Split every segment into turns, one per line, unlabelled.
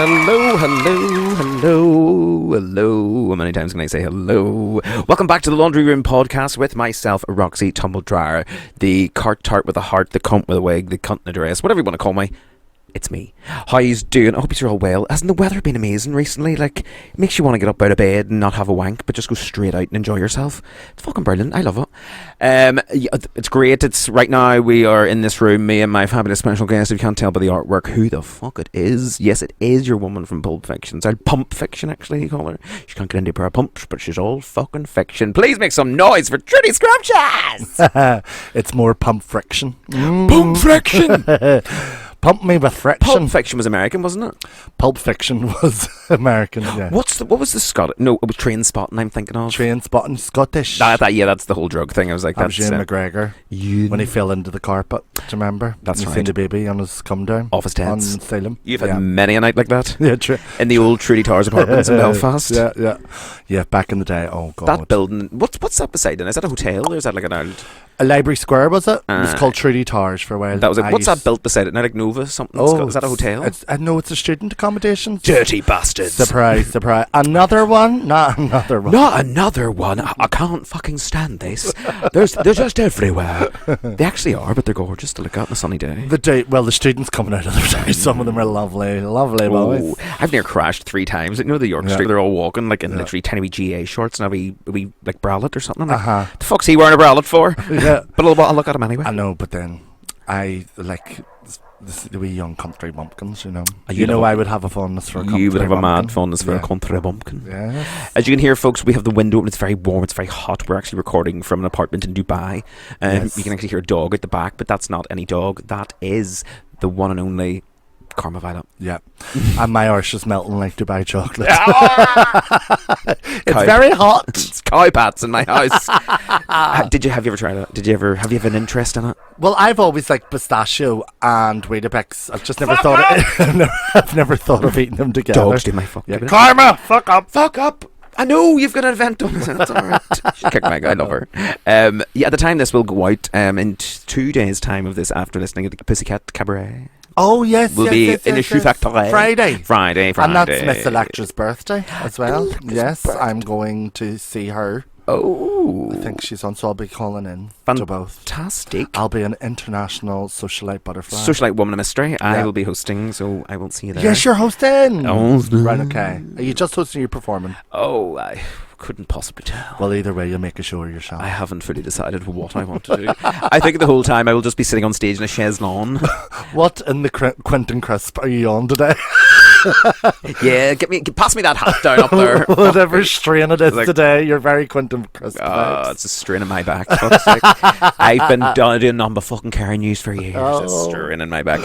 Hello. How many times can I say hello? Welcome back to the Laundry Room Podcast with myself, Roxy Tumbledryer, the cart tart with a heart, the cunt with a wig, the cunt in a dress, whatever you want to call me. It's me. How yous doing? I hope you're all well. Hasn't the weather been amazing recently? Like, it makes you want to get up out of bed and not have a wank, but just go straight out and enjoy yourself. It's fucking brilliant. I love it. It's great. It's right now we are in this room, me and my fabulous special guest. If you can't tell by the artwork who the fuck it is. Yes, it is your woman from Pulp Fiction. It's Pump Fiction, actually, you call her. She can't get into a pair of pumps, but she's all fucking fiction. Please make some noise for Trudy Scrumptious!
It's more Pump Friction.
Pump Friction!
Pump me with friction.
Pulp Fiction was American, wasn't it?
Pulp Fiction was American, yeah.
What was the Scottish? No, it was Train Spotting I'm thinking of.
Train Spotting, Scottish.
Yeah, that's the whole drug thing. I was like,
that's Ewan McGregor. when he fell into the carpet. Do you remember?
That's right.
Seen the baby on his come down.
Off his tents.
On Salem.
You've had many a night like that.
Yeah, true.
In the old Trudy Towers apartments in Belfast.
Yeah, back in the day. Oh, God.
That building, what's that beside it? Is that a hotel or is that like an old...
A library square, was it? It was called Trudy Towers for a while.
That was it. What's that built beside it? Now, like Nova something? Is that a hotel?
No, it's a student accommodation.
Dirty bastards.
Surprise. Another one? Not another one.
Not another one. I can't fucking stand this. They're just everywhere. They actually are, but they're gorgeous to look at on a sunny day.
The students coming out of their day, some of them are lovely boys.
I've near crashed 3 times. You know the York Street, they're all walking like in literally tiny wee GA shorts and a wee like bralette or something. Like, the fuck's he wearing a bralette for?
Yeah.
But I'll look at him anyway.
I know, but then I like the wee young country bumpkins, you know. I would have a fondness for a country bumpkin. You would have a mad fondness for a country bumpkin.
Yeah. As you can hear, folks, we have the window open. It's very warm. It's very hot. We're actually recording from an apartment in Dubai. You can actually hear a dog at the back, but that's not any dog. That is the one and only Karma Violet. Yeah.
And my arse is melting like Dubai chocolate. It's very hot.
It's cow pats in my house. Have you ever tried it? Have you an interest in it?
Well, I've always liked pistachio and Weetabix. I've just never I've never thought of eating them together.
Dogs do my fucking
Karma, fuck up.
I know you've got an event on this. That's alright. She'll kick my guy. I love her. At the time this will go out, in 2 days' time of this, after listening to the Pussycat Cabaret.
Oh, yes.
We'll be in the Shoe Factory.
Friday. And that's Miss Electra's birthday as well. Yes, I'm going to see her. Oh. I think she's on, so I'll be calling in to both.
Fantastic.
I'll be an international socialite butterfly.
Socialite woman of mystery. I will be hosting, so I won't see you there.
Yes, you're hosting.
Oh.
Right, okay. Are you just hosting or performing?
Oh, I couldn't possibly tell.
Well, either way, you'll make a show of yourself.
I haven't fully decided what I want to do. I think the whole time I will just be sitting on stage in a chaise lawn.
What in the Quentin Crisp are you on today?
Yeah, pass me that hat down up there.
Whatever strain it is today, you're very Quentin Crisp.
It's a strain in my back. Fuck's sake. I've been doing on the fucking car news for years. It's a strain in my back.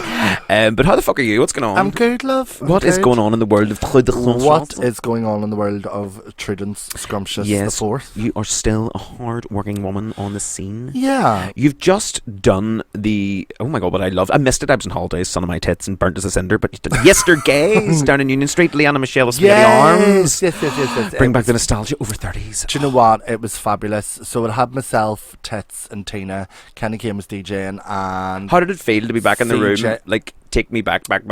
But how the fuck are you? What's going on?
I'm good, love.
What is going on in the world of Trudy?
What is going on in the world of Trudence Scrumptious the Fourth?
You are still a hard-working woman on the scene.
Yeah.
You've just done oh my God, what I missed it. I was on holidays, sun of my tits and burnt as a cinder, but you did YESTERGAY down in Union Street. Leanna Michelle with Spaghetti Arms.
Yes.
Bring back the nostalgia over 30s.
Do you know what? It was fabulous. So it had myself, Tits and Tina. Kenny came as DJing, and
how did it feel to be back in the room? Like, take me back. Like,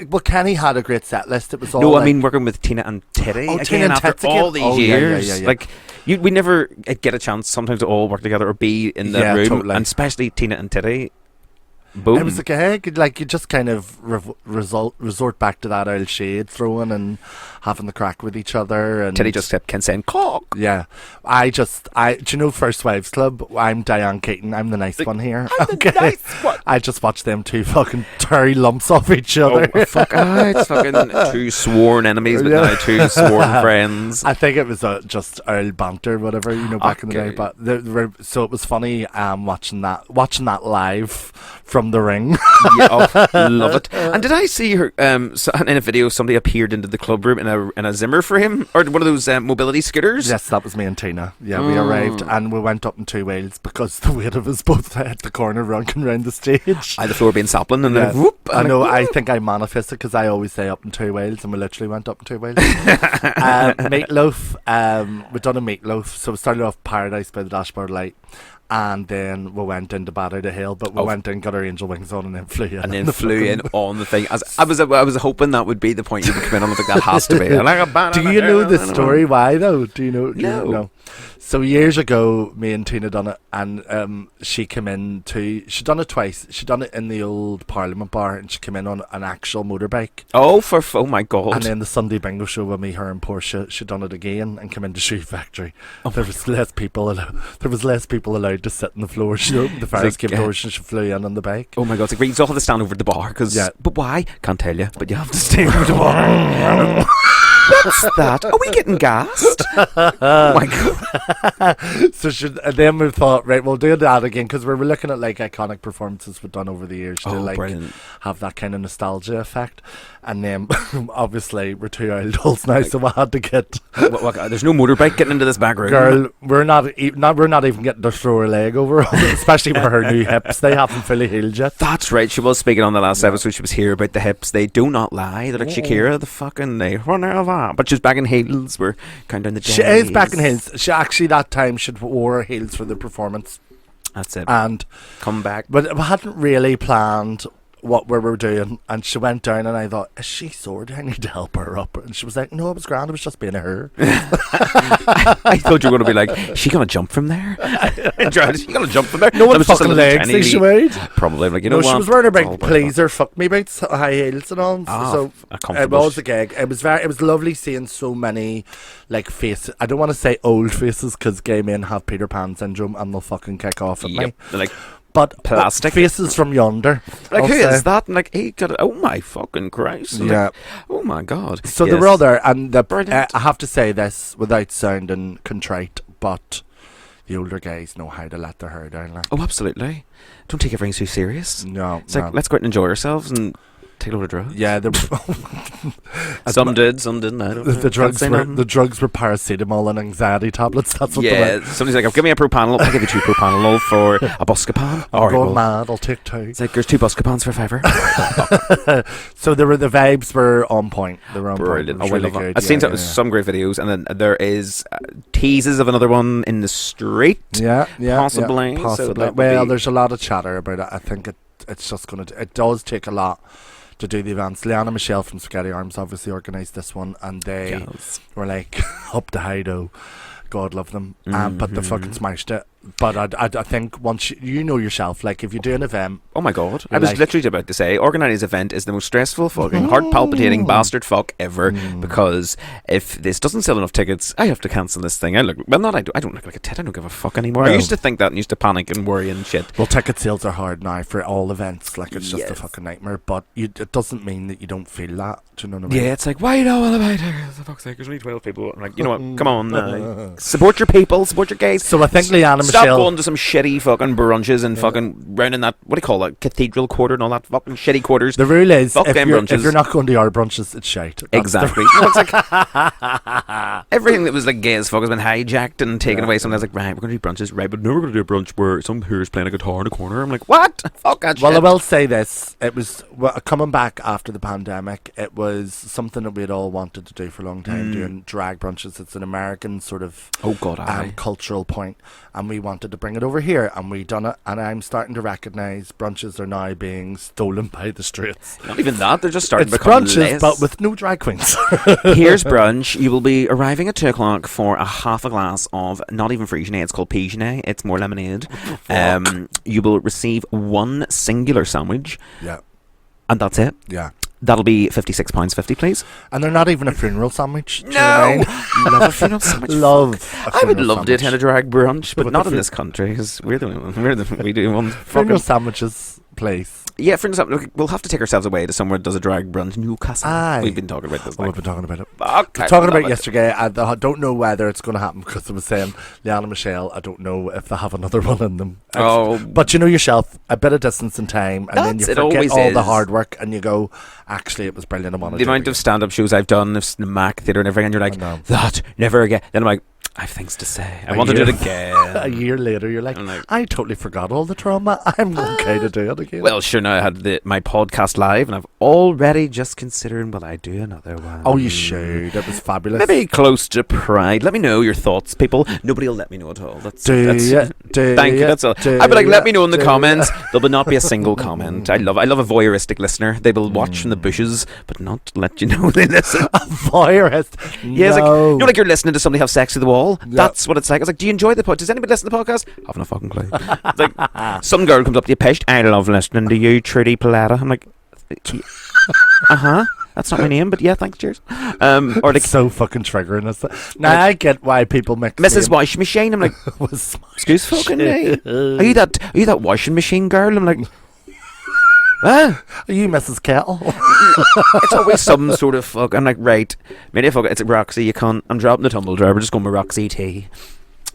well, Kenny had a great set list. It was all.
No, I mean working with Tina and Titty again after all these years.
Yeah.
Like, we never get a chance sometimes to all work together or be in the room, totally. And especially Tina and Titty. Boom.
It was like you just kind of resort back to that old shade throwing and having the crack with each other. And
Teddy just kept saying cock.
Yeah, do you know First Wives Club? I'm Diane Keaton. I'm the nice one here.
I'm the nice one.
I just watched them two fucking tear lumps off each other.
Oh fuck! It's fucking 2 sworn enemies, but now 2 sworn friends.
I think it was just old banter, whatever, back in the day. But so it was funny watching that live from the ring.
Love it. And did I see her in a video? Somebody appeared into the club room in a Zimmer frame or one of those mobility scooters.
Yes, that was me and Tina. Yeah, we arrived and we went up in 2 wheels because the weight of us both at the corner running around the stage.
The floor being sapling and then whoop.
I know. I think I manifested because I always say up in 2 wheels, and we literally went up in 2 wheels. Meatloaf. We'd done a Meatloaf, so we started off Paradise by the Dashboard Light. And then we went into Battery the Hill, but we went in, got our angel wings on, and then flew in.
And then flew in on the thing. I was hoping that would be the point you would come in on. I think that has to be.
Do you know the story why, though? Do you know?
No.
So years ago, me and Tina done it, and she came in to... She'd done it twice. She'd done it in the old Parliament bar, and she came in on an actual motorbike.
Oh my God.
And then the Sunday bingo show with me, her and Portia, she'd done it again and come into Shoe Factory. There was less people allowed to sit on the floor. She opened the fire escape doors and she flew in on the bike.
Oh my God. It's like, you still have to stand over the bar. But why? Can't tell you. But you have to stay over the bar. What's that? Are we getting gassed? Oh my God.
So then we thought, right, we'll do that again, because we were looking at like iconic performances we've done over the years to like
brilliant.
Have that kind of nostalgia effect. And then obviously we're 2 adults now, so we had to get
there's no motorbike getting into this back room.
Girl, we're not even getting to throw her leg over, especially for her new hips. They haven't fully healed yet.
That's right. She was speaking on the last episode. She was here about the hips. They do not lie. They're like Shakira, they run out of that. But she's back in heels. We're counting the days.
She is back in heels. She actually that time she wore heels for the performance.
That's it.
And
come back.
But we hadn't really planned what we were doing, and she went down, and I thought, is she sore? Do I need to help her up? And she was like, no, it was grand, it was just being a her.
I thought you were going to be like, is she going to jump from there? Is she going to jump from there?
No one fucking legs, she weighed.
Probably, like, you know what?
She was wearing her big pleaser fuck me boots, high heels and all. So it was a gig. It was lovely seeing so many like faces. I don't want to say old faces, because gay men have Peter Pan syndrome and they'll fucking kick off at me.
Like,
but
plastic
faces from yonder.
Like, who is that? And like, he got it. Oh my fucking Christ!
Yeah.
Like, oh my God.
So they were all there, and I have to say this without sounding contrite, but the older guys know how to let their hair down. Like.
Oh, absolutely. Don't take everything too serious.
No,
it's like, let's go out and enjoy ourselves and take a load of drugs.
Yeah,
some did, some didn't. I don't know.
The drugs were paracetamol and anxiety tablets. That's what they were.
Somebody's like, give me a propanol. I'll give you 2 propanol for a Buscopan.
I'm going mad, I'll take 2.
It's like, there's 2 Buscopans for $5.
So the vibes were on point. They were on
brilliant.
point. Really good.
I've seen some great videos, and then there is teases of another one in the street. Possibly.
So well, there's a lot of chatter about it. I think it's just it does take a lot to do the events. Leanna Michelle from Spaghetti Arms obviously organised this one, and they were like up to Hido. God love them. But they fucking smashed it. But I think once you know yourself, like if you do an event...
Oh my God. I was literally about to say, organising an event is the most stressful fucking heart-palpitating bastard fuck ever, because if this doesn't sell enough tickets, I have to cancel this thing. I don't look like a tit. I don't give a fuck anymore. No. I used to think that and used to panic and worry and shit.
Well, ticket sales are hard now for all events. Like, it's just a fucking nightmare. But it doesn't mean that you don't feel that. Do you know what I mean?
Yeah, it's like, why do all about tickets? For fuck's sake, there's only 12 people. I'm like, you know what? Come on. Support your people. Support your gays.
So I think Leanna Michelle...
Stop going to some shitty fucking brunches and fucking round in that, what do you call it, cathedral quarter and all that fucking shitty quarters.
The rule is, if you're not going to our brunches, it's shite.
Exactly. It's like everything that was like gay as fuck has been hijacked and taken away. Sometimes like, right, we're going to do brunches, right, but now we're going to do a brunch where some who's playing a guitar in a corner. I'm like, what? Fuck that shit.
Well, I will say this. It was, coming back after the pandemic, it was something that we had all wanted to do for a long time, doing drag brunches. It's an American sort of cultural point, and we wanted to bring it over here, and we done it, and I'm starting to recognise brunches are now being stolen by the streets.
Not even that, they're just starting to become
brunches,
less.
but with no drag queens.
Here's brunch. You will be arriving at 2 o'clock for a half a glass of not even Frisian, it's called Pigeon. It's more lemonade. You will receive 1 singular sandwich.
Yeah.
And that's it.
Yeah.
That'll be £56.50, please.
And they're not even a funeral sandwich.
No! Love a funeral sandwich.
I
would love to attend a drag brunch, but not in this country, because we do one.
Funeral sandwiches place.
Yeah, for instance, we'll have to take ourselves away to somewhere that does a drag brunch. Newcastle.
Aye.
We've been talking about this.
We've been talking about it.
Okay,
talking about yesterday. I don't know whether it's going to happen, because I was saying, Leanna Michelle, I don't know if they have another one in them. But you know yourself, a bit of distance in time, and then you forget all the hard work, and you go, actually, it was brilliant. I want to do
the amount of stand-up shows I've done, Mac Theatre and everything, and you're like, that, never again. Then I'm like, I have things to say. I
A
want to do
year-
it again.
A year later, you're like,
I'm like,
I totally forgot all the trauma. I'm okay to do it again.
well, sure, now I had my podcast live, and I've already just considering will I do another one.
oh, you should. It was fabulous.
Maybe close to Pride. Let me know your thoughts, people. Nobody will let me know at all. That's
Do ya? Do
thank you.
ya?
That's all.
Do
I'd be like,
ya?
let me know in the
Do
comments.
ya?
There will not be a single comment. I love a voyeuristic listener. They will watch from the bushes, but not let you know they listen.
A voyeurist.
Yeah, it's like,
No.
you know, like you're listening to somebody have sex to the wall.
Yeah.
That's what it's like. I was like, do you enjoy the podcast? Does anybody listen to the podcast? Haven't a fucking clue. It's like some girl comes up to you, Pesh, I love listening to you, Trudy Paletta. I'm like, that's not my name, but yeah, thanks, cheers. Or like
It's so fucking triggering. Now I get why people mix
Mrs.
them
Washing Machine. I'm like,
with
excuse fucking me. Are you that washing machine girl? I'm like, ah.
Are you Mrs. Kettle?
It's always some sort of fuck. I'm like, right, maybe fuck. It's like Roxy. You can't. I'm dropping the tumble dryer. We're just going with Roxy T.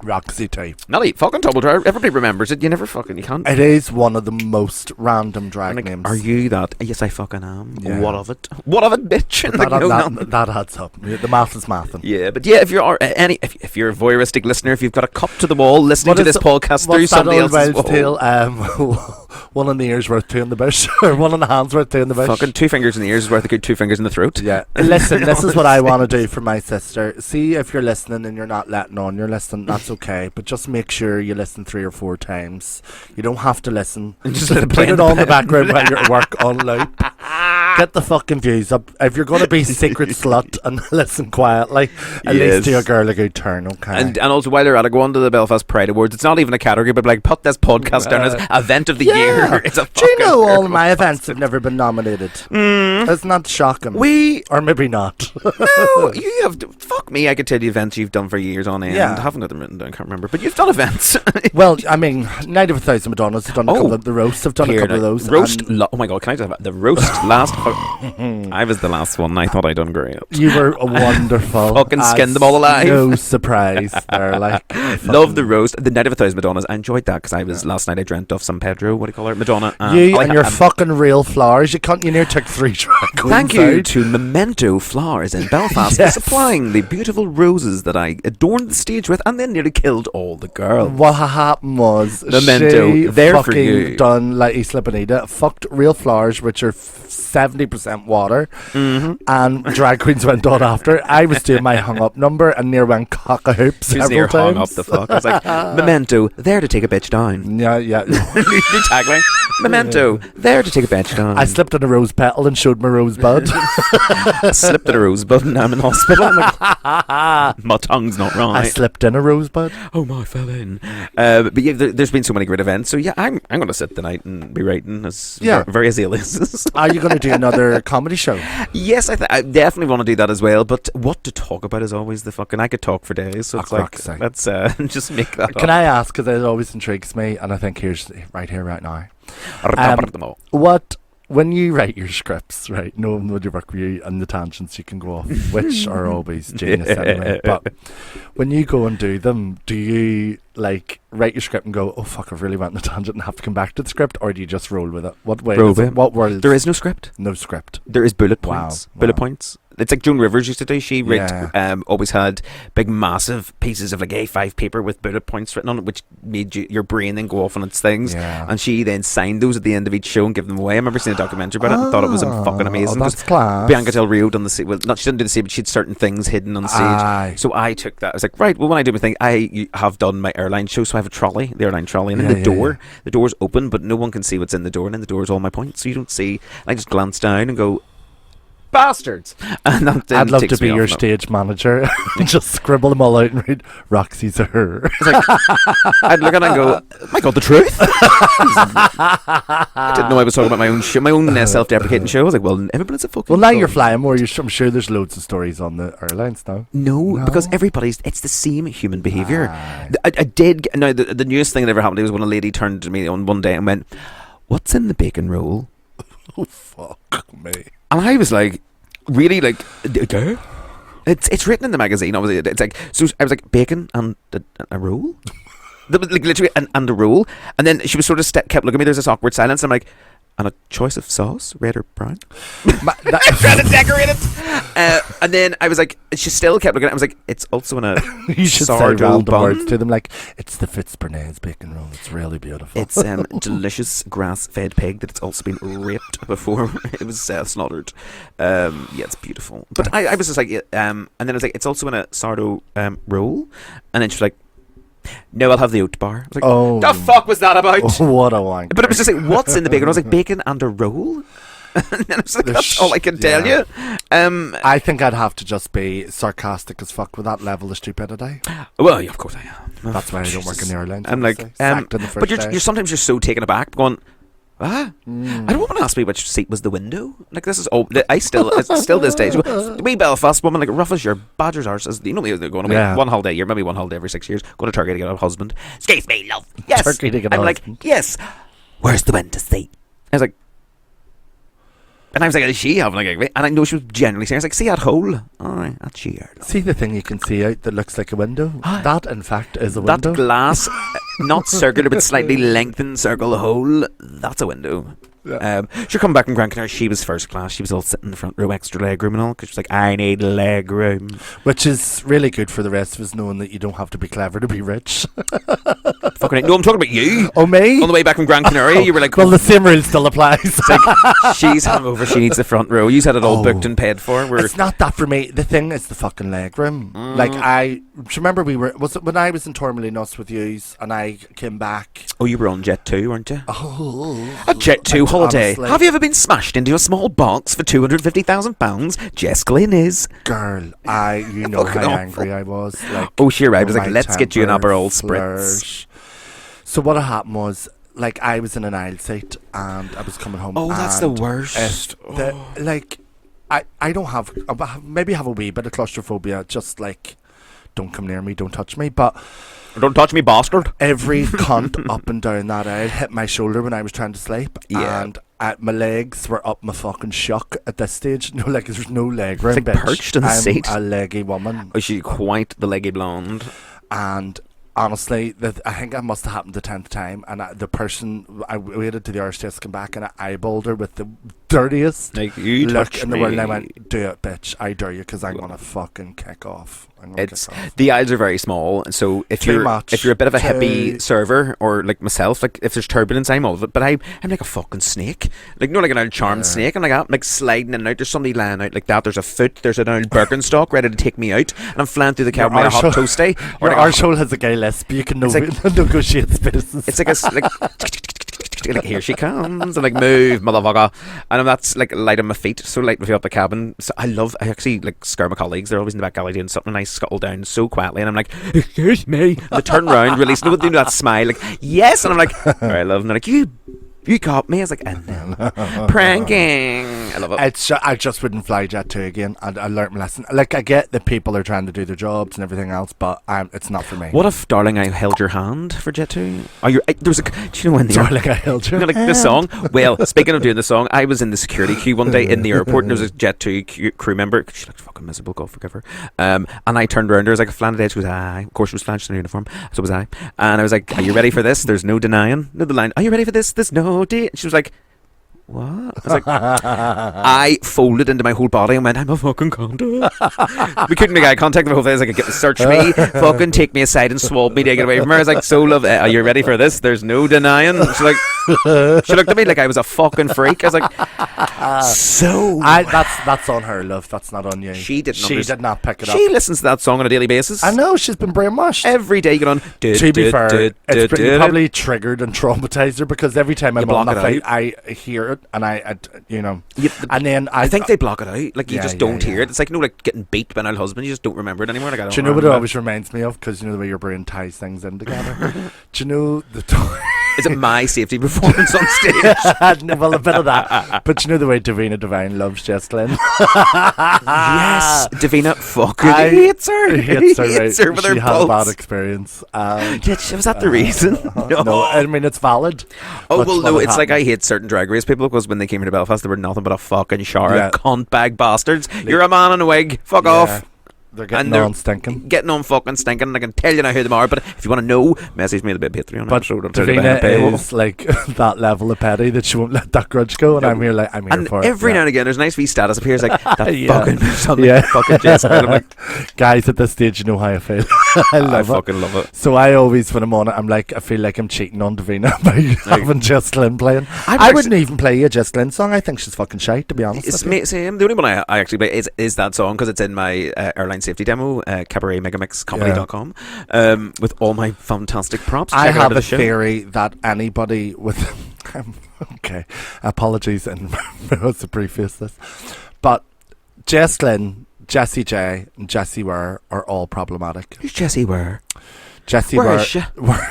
Roxy T.
Not eat fucking tumble dryer. Everybody remembers it. You never fucking. You can't.
It is one of the most random drag
Like,
names.
are you that? Yes, I fucking am.
Yeah.
What of it? What of it, bitch?
That,
Like, no,
that,
no.
that adds up. The math is mathing.
Yeah, but yeah, if you're if you're a voyeuristic listener, if you've got a cup to the wall listening
What
to
is
this podcast through
What's that
somebody
old
else's
wives'
wall,
tale? One in the ear's worth two in the bush, or one in the hand's worth two in the bush.
fucking 2 fingers in the ears is worth a good 2 fingers in the throat.
Yeah. Listen, this is what I want to do for my sister. See if you're listening and you're not letting on. You're listening, that's okay. But just make sure you listen 3 or 4 times. You don't have to listen.
Just let it play
put
in
it
the
on the
back-
background while you're at work on loop. Get the fucking views up. If you're going to be secret slut and listen quietly, at least do a girl a good turn, okay?
And also while you're at it, go on to the Belfast Pride Awards. It's not even a category, but like put this podcast down as event of the year. It's a
do you
fucking
know all my events have never been nominated? It's not shocking. Or maybe not.
No, you have. Fuck me, I could tell you events you've done for years on end.
Yeah.
I haven't got them written down, I can't remember. But you've done events.
Well, I mean, Night of 1,000 Madonnas have done a
Oh.
couple of the roasts. I've done a couple of those.
Roast.
and
Oh my god, can I just have the roast last? I was the last one. I thought I'd done great.
you were wonderful.
Fucking skinned
as
them all alive.
No surprise. They're like,
Love the roast. The Night of 1,000 Madonnas. I enjoyed that because I was last night. I dreamt of San Pedro. What do you call her? Madonna.
you
I
and
like-
your fucking real flowers. You near took 3 drag queens
Thank you
out.
to Memento Flowers in Belfast
Yes.
for supplying the beautiful roses that I adorned the stage with, and then nearly killed all the girls.
What happened was
Memento,
she
there for
fucking
you.
done like Isla Bonita, fucked real flowers, which are 70% water, and drag queens went on after. I was doing my hung up number and near went cock a hoop
She was
several
near hung up
times.
the fuck. I was like, Memento, there to take a bitch down.
Yeah, yeah.
New tagline. Memento, there to take a bitch down.
I slipped on a rose petal and showed my rosebud.
slipped in a rosebud and now I'm in hospital. I'm like, my tongue's not right.
I slipped in a rosebud.
Oh my, I fell in. But yeah, there's been so many great events. So yeah, I'm going to sit tonight and be writing as various aliases.
Are you going to do another comedy show?
Yes, I definitely want to do that as well. But what to talk about is always the fucking. I could talk for days. So it's like, let's just make that.
Can I ask? Because it always intrigues me, and I think here's right here, right now.
up?
What when you write your scripts, right? Knowing what you work with you and the tangents you can go off, which are always genius anyway. But when you go and do them, do you like write your script and go, "Oh fuck, I've really went on a tangent and have to come back to the script," or do you just roll with it? What way?
Roll
does it,
with it.
what world?
There is no script.
No script.
There is bullet
Wow,
points.
wow.
Bullet points. It's like Joan Rivers used to do. She wrote,
Yeah.
always had big, massive pieces of like A5 paper with bullet points written on it, which made your brain then go off on its things.
Yeah.
And she then signed those at the end of each show and give them away. I remember seeing a documentary about it and thought it was fucking amazing.
Oh, that's
'cause
class.
Bianca Del Rio done the stage. Well, not she didn't do the stage, but she had certain things hidden on stage.
Aye.
So I took that. I was like, right. Well, when I do my thing, I have done my airline show, so I have a trolley, the airline trolley, and in the door, the door's open, but no one can see what's in the door, and in the door is all my points, so you don't see. And I just glance down and go, bastards. And that then
I'd love
takes
to
me
be
off
your
on it.
stage manager. Just scribble them all out and read Roxy's a her.
I'd look at it and go, my God, the truth? I didn't know I was talking about my own show, my own self-deprecating show. I was like, well, everybody's a fucking...
Well, now you're flying more. I'm sure there's loads of stories on the airlines now.
No, because it's the same human behaviour.
Aye.
I did... Now, the newest thing that ever happened was when a lady turned to me on one day and went, what's in the bacon roll?
Oh, fuck me.
And I was like, really, like, girl? It's written in the magazine, obviously. It's like, so I was like, bacon and a roll? Like, literally, and a roll. And then she was sort of kept looking at me. There's this awkward silence. I'm like, and a choice of sauce, red or brown.
That-
Trying to decorate it. And then I was like, she still kept looking at it. I was like, it's also in a
you should say
sourdough
random words
bun.
to them like, it's the Fitzbernay's bacon roll. It's really beautiful.
It's delicious grass-fed pig that it's also been raped before it was slaughtered. Yeah, it's beautiful. But I was just like, and then I was like, it's also in a sourdough roll. And then she was like, no, I'll have the oat bar. I was like,
Oh.
the fuck was that about?
Oh, what a wank.
But it was just like, what's in the bacon? I was like, bacon and a roll? And then I was like, that's all I can tell you.
I think I'd have to just be sarcastic as fuck with that level of stupidity.
Well, yeah, of course I am.
That's why I don't work in the airlines.
I'm like,
sacked in the first
but you're
day.
sometimes you're so taken aback, going, I don't want to ask me which seat was the window. Like, this is it's still this day. The wee Belfast woman, like, rough as your badger's arse, is, you know, they're going away one holiday a year, maybe one holiday every 6 years, go to Turkey to get a husband. Excuse me, love. Yes.
Turkey to get a
I'm like,
husband.
yes. Where's the window seat? I was like, and I was like, is she having like a... And I know she was genuinely saying, I was like, see that hole? Alright, that's she here.
See the thing you can see out that looks like a window? That, in fact, is a window.
That glass, not circular, but slightly lengthened circle hole, that's a window.
Yeah.
She come back from Gran Canaria. She was first class. She was all sitting in the front row, extra leg room and all, because she was like, I need leg room.
Which is really good for the rest of us, knowing that you don't have to be clever to be rich.
Fucking no, I'm talking about you.
Oh, me?
On the way back from Gran Canaria, you were like,
well, the same rule still applies.
it's like, she's hungover, she needs the front row. You had it all booked and paid for.
It's not that for me. The thing is the fucking leg room. Like, do you remember was it when I was in Torremolinos with yous and I came back?
Oh, you were on Jet 2, weren't you?
Oh,
A Jet 2 holiday.
honestly.
Have you ever been smashed into a small box for £250,000? Jess Glynn is.
girl, you know
Fucking
how
awful.
angry I was. Like,
Oh, sure, I was like,
my
let's get you an
temper
Aperol Spritz.
flourished. So what had happened was, like, I was in an aisle seat and I was coming home.
Oh, that's the
and
worst.
like, I don't have, maybe have a wee bit of claustrophobia. Just like, don't come near me, don't touch me. But
Don't touch me, bastard.
every cunt up and down that aisle hit my shoulder when I was trying to sleep.
Yeah.
And my legs were up my fucking shuck at this stage. No, like, there's no leg room,
like
bitch.
perched in the
I'm
seat.
a leggy woman.
Oh, she quite the leggy blonde.
And honestly, I think that must have happened the 10th time. And the person, I waited till the hostess came back and I eyeballed her with the dirtiest
Like, you
look
touch
in the
me.
world. And I went, do it, bitch. I dare you, because I'm going to fucking kick off.
It's the aisles are very small, and so if
Too
you're
much.
if you're a bit of a
Too-
hippie server or like myself, like if there's turbulence, I'm all of it. But I'm like a fucking snake, like no, like an old charmed snake. I'm like sliding in and out. There's somebody lying out like that. There's a foot. There's an old Birkenstock ready to take me out, and I'm flying through the cab with a hot toasty. Or
Your
like
arsehole has a gay lisp. You can
It's
negotiate spaces.
it's like like here she comes, and like move, motherfucker, and that's like light on my feet, so light my feet up the cabin. So I actually like scare my colleagues. They're always in the back alley doing something, and I scuttle down so quietly, and I'm like, excuse me, and they turn around, release, do that smile, like yes, and I'm like, all right, love, and they're like, you caught me. I was like, and then pranking. I love it.
I just wouldn't fly Jet 2 again. I learnt my lesson. Like, I get that people are trying to do their jobs and everything else, but it's not for me.
What if, darling, I held your hand for Jet 2? Do you know when the
Darling, I held you.
You know, like the song. Well, speaking of doing the song, I was in the security queue one day in the airport, and there was a Jet 2 crew member. She looked fucking miserable, God forgive her. And I turned around, there was like a flan dead. She was, aye. Of course, she was flan, she's in her uniform. So was I. And I was like, are you ready for this? There's no denying. No, the line, are you ready for this? There's no date. And she was like, what? I was like, I folded into my whole body and went, I'm a fucking cunt. We couldn't make eye contact the whole thing. I was like, search me, fucking take me aside and swab me to get away from her. I was like, so love, are you ready for this? There's no denying. She's like, she looked at me like I was a fucking freak. I was like,
that's on her, love. That's not on you.
She did
not pick it up.
She listens to that song on a daily basis.
I know, she's been brainwashed.
Every day, get on.
To be fair, it's probably triggered and traumatized her, because every time I'm on that flight, I hear it, and I and then
I think they block it out. Like, you
Yeah,
just
yeah,
don't hear
yeah.
it. It's like, like getting beat by an old husband. You just don't remember it anymore. Like, I don't
do you know what it
remember
always reminds me of? Because you know the way your brain ties things in together. Do you know the
Is it my safety performance on stage?
well, a bit of that. But you know the way Davina Devine loves Jess Glynn?
Yes, Davina fucking hates her.
Hates her, right?
Her with
She
her
had a bad
pulse.
experience.
Was that the reason?
No, I mean, it's valid.
Oh,
That's
well,
what
no,
had
it's like I
happened.
hate certain drag race people, because when they came here to Belfast, they were nothing but a fucking shower
Yeah.
cunt bag bastards. You're a man in a wig. Fuck
Yeah.
off.
They're getting
they're
on stinking.
Getting on fucking stinking, and I can tell you now who they are. But if you want to know, message me the Patreon.
But Davina is like that level of petty that she won't let that grudge go, and I'm here for it.
Every now and again, there's a nice wee status appears like that fucking Jess. I'm like,
guys, at this stage, you know how I feel. I
fucking love it.
So I always, when I'm on it, I feel like I'm cheating on Davina by having Jess Glynn playing. I wouldn't even play a Jess Glynn song. I think she's fucking shite, to be honest.
It's same. The only one I actually play is that song because it's in my airline safety demo, cabaretmegamixcomedy.com, with all my fantastic props.
I have a theory that anybody with okay, apologies and to preface this, but Jess Glynn, Jessie J and Jessie Ware are all problematic.
Who's Jessie Ware?
Jessie
Where
Ware.
is she?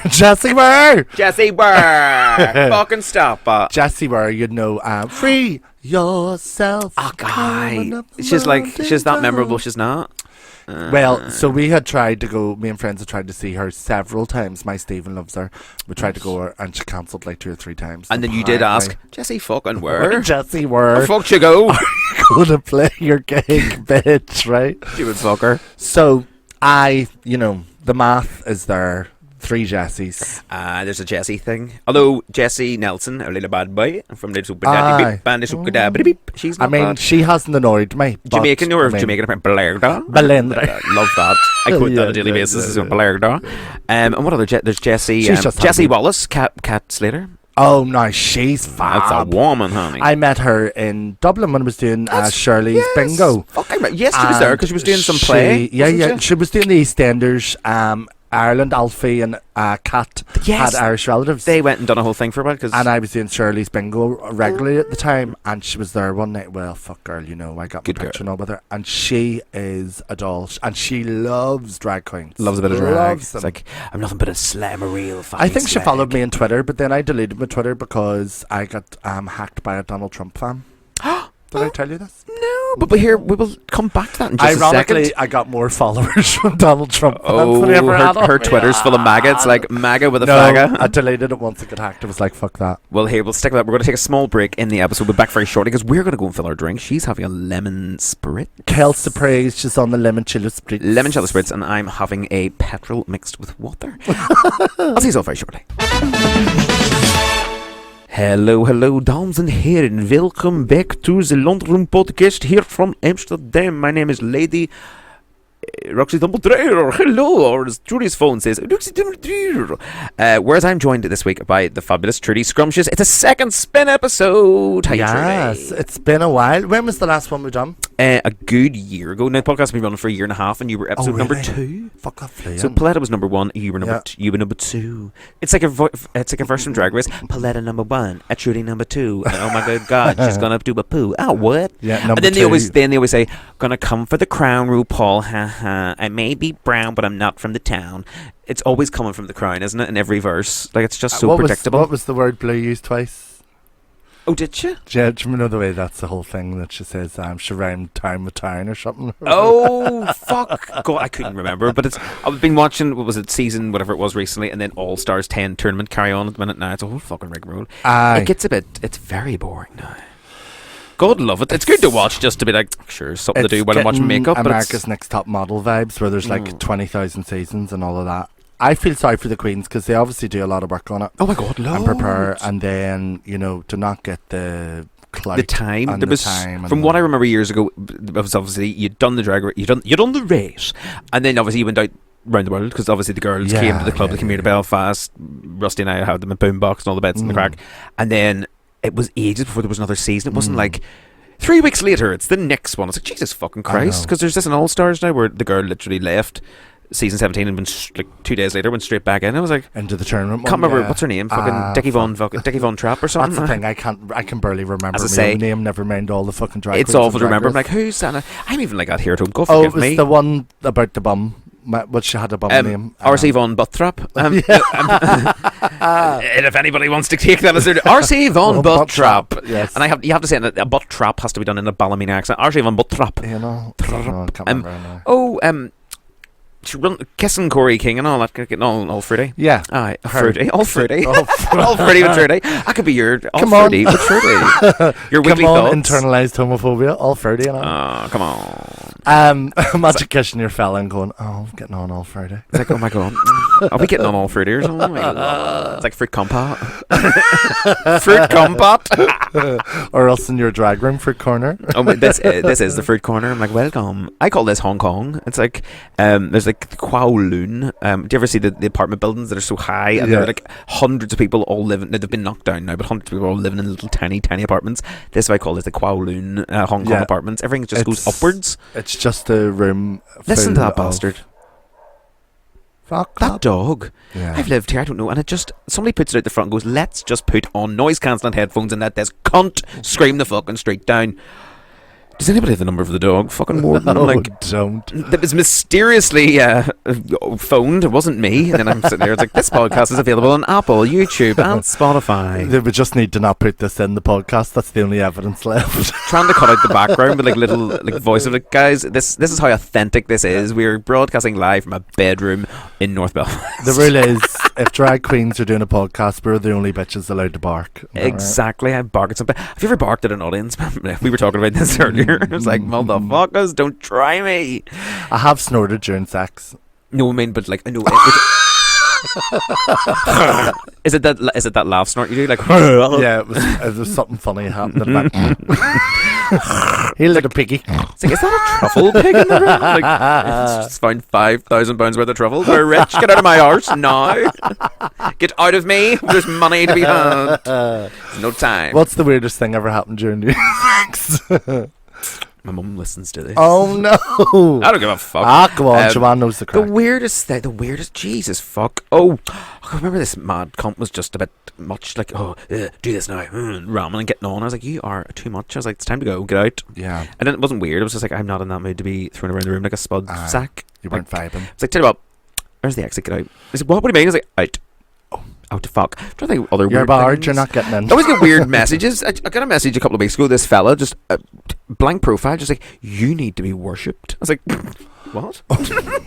Jessie Ware!
Jessie Ware! Fucking stop.
Jessie Ware, free yourself.
Oh, guy. She's that memorable, she's not.
Well, so we had tried to go, me and friends had tried to see her several times. My Stephen loves her. We tried to go and she cancelled like 2 or 3 times.
And then you did ask, Jessie fucking Ware?
Jessie Ware.
Where fuck you go?
Are you going to play your gig, bitch, right?
Stupid fucker.
So, the math is there. 3 Jessies.
There's a Jessie thing. Although Jessie Nelson, a little bad boy from the she's not bad.
She hasn't annoyed me.
Jamaican Belerda. Love that. I quote that on a daily basis. Belerda. And what other There's Jessie. Jessie Wallace, Cat Slater.
Oh no, she's fab.
That's a woman, honey.
I met her in Dublin when I was doing Shirley's Bingo.
Yes, she was there because she was doing some play.
Yeah. She was doing the EastEnders. Ireland, Alfie and Kat had Irish relatives.
They went and done a whole thing for a while.
And I was doing Shirley's Bingo regularly at the time, and she was there one night. Well, fuck girl, I got my picture now with her, and she is a doll, and she loves drag queens.
Loves a bit of drag. It's like, I'm nothing but a slam, a real fucking
I think she
slag.
followed me on Twitter, but then I deleted my Twitter because I got hacked by a Donald Trump fan. Did I tell you this?
No, but we will come back to that in just a second.
Ironically, I got more followers from Donald Trump
fans than I ever had. Her Twitter's full of MAGA. It's like MAGA with a fagga.
I deleted it once it got hacked. I was like, fuck that.
Well, here, we'll stick with that. We're going to take a small break in the episode. We'll be back very shortly because we're going to go and fill our drink. She's having a lemon spritz.
Kelsey Praise, she's on the lemon chili spritz.
Lemon chili spritz, and I'm having a petrol mixed with water. I'll see you all very shortly. Hello, dames and heren. Welcome back to the London podcast here from Amsterdam. My name is Lady Roxy Dumbledore. Hello, or as Trudy's phone says, Roxy Dumbledore. Whereas I'm joined this week by the fabulous Trudy Scrumptious. It's a second spin episode. Hi,
yes,
Trudy.
It's been a while. When was the last one we done?
A good year ago. Now, the podcast has been running for a year and a half, and you were episode number 2.
Fuck off, Liam.
So Paletta was number 1, you were number 2. You were number 2. It's like a verse from Drag Race. Paletta number 1, a Trudy number 2. And oh my good God, she's gonna do a poo. Oh, what?
Yeah, number
and then
2.
they always say, gonna come for the crown, RuPaul. Ha ha. I may be brown, but I'm not from the town. It's always coming from the crown, isn't it? In every verse, like it's just so predictable.
What was the word Blue used twice?
Oh, did she?
Yeah, do you know the way that's the whole thing that she says, she rhymed town with town or something?
Oh, fuck. God, I couldn't remember. But I've been watching, what was it, season, whatever it was recently, and then All Stars 10 tournament carry on at the minute now. It's a whole fucking rigmarole. It's very boring now. God love it. It's good to watch just to be like, sure, something to do while I'm watching makeup.
America's Next Top Model vibes where there's like 20,000 seasons and all of that. I feel sorry for the queens because they obviously do a lot of work on it.
Oh my God, loads.
And prepare, and then to not get the clout,
the time. From what I remember years ago, it was obviously you'd done the drag race, you'd done the race, and then obviously you went out round the world because obviously the girls came to the club, they came here to Belfast. Rusty and I had them in Boombox and all the beds in the crack, and then it was ages before there was another season. It wasn't like 3 weeks later it's the next one. It's like Jesus fucking Christ, because there's this in All Stars now where the girl literally left season 17 and went like 2 days later went straight back in. I was like,
into the tournament.
Can't remember what's her name. Fucking Dickie Von Trapp or something.
That's the thing. I can barely remember my own name. Never mind all the fucking drag.
It's awful to remember. I'm like, who's that? I'm even like that here at home. Go forgive me.
Oh, it was the one about the bum. What she had a bum name.
R.C. Von Buttrap. And if anybody wants to take that as their R.C. Von Buttrap.
Yes.
And you have to say that a butt trap has to be done in a Ballymena accent. R.C. Von Buttrap.
I can't remember.
Kissing Corey King and all that, getting all fruity.
Yeah.
Aye, fruity. All fruity. All fruity with fruity. That could be your all fruity with fruity. Your weekly thoughts.
Internalized homophobia. All fruity and all.
Oh, come on.
Imagine kissing your fella and going, "Oh, I'm getting on all Friday."
It's like, oh my god, I'll be getting on all fruit ears. Oh my god, it's like fruit compote. Fruit compote.
Or else in your drag room fruit corner.
Oh, but this is the fruit corner. I'm like, welcome. I call this Hong Kong. It's like, there's like the Kowloon. Do you ever see the apartment buildings that are so high and there are like hundreds of people all living? They've been knocked down now, but hundreds of people all living in little tiny apartments. This is what I call this the Kowloon Hong Kong apartments. Everything just goes upwards.
It's just a room.
Listen to that bastard.
Fuck
that dog.
Yeah.
I've lived here, I don't know, and it just, somebody puts it out the front and goes, let's just put on noise cancelling headphones and let this cunt scream the fucking street down. Does anybody have the number for the dog? Fucking Morton.
No,
like,
don't.
That was mysteriously phoned. It wasn't me. And then I'm sitting there. It's like, this podcast is available on Apple, YouTube, and Spotify.
They would just need to not put this in the podcast. That's the only evidence left.
Trying to cut out the background with like little like voice of like, guys, this is how authentic this is. We're broadcasting live from a bedroom in North Belfast.
The rule is, if drag queens are doing a podcast, we're the only bitches allowed to bark.
Exactly. Right? I bark at something. Have you ever barked at an audience? We were talking about this earlier. It was like, motherfuckers, don't try me.
I have snorted during sex.
No, I mean, but like, no. Is it that laugh snort you do? Like,
yeah, it was something funny happening. Hey, little piggy.
It's like, is that a truffle pig in the room? Like, it's just found £5,000 worth of truffles. We're rich. Get out of my arse now. Get out of me. There's money to be had. No time.
What's the weirdest thing ever happened during your sex?
My mum listens to this.
Oh no!
I don't give a fuck.
Go on, Joanne knows the crack.
The weirdest, Jesus fuck. Oh, I remember this mad cunt was just a bit much like, do this now, ramming and getting on. I was like, you are too much. I was like, it's time to go, get out.
Yeah.
And then it wasn't weird. It was just like, I'm not in that mood to be thrown around the room like a spud sack.
You weren't vibing.
It's like, tell you what, where's the exit? Get out. I said, what do you mean? I was like, out. Out to fuck. I'm trying to think of other
You're
weird
barred,
things.
you're not getting in.
I always get weird messages. I got a message a couple of weeks ago. This fella, just blank profile, just like, you need to be worshipped. I was like, what?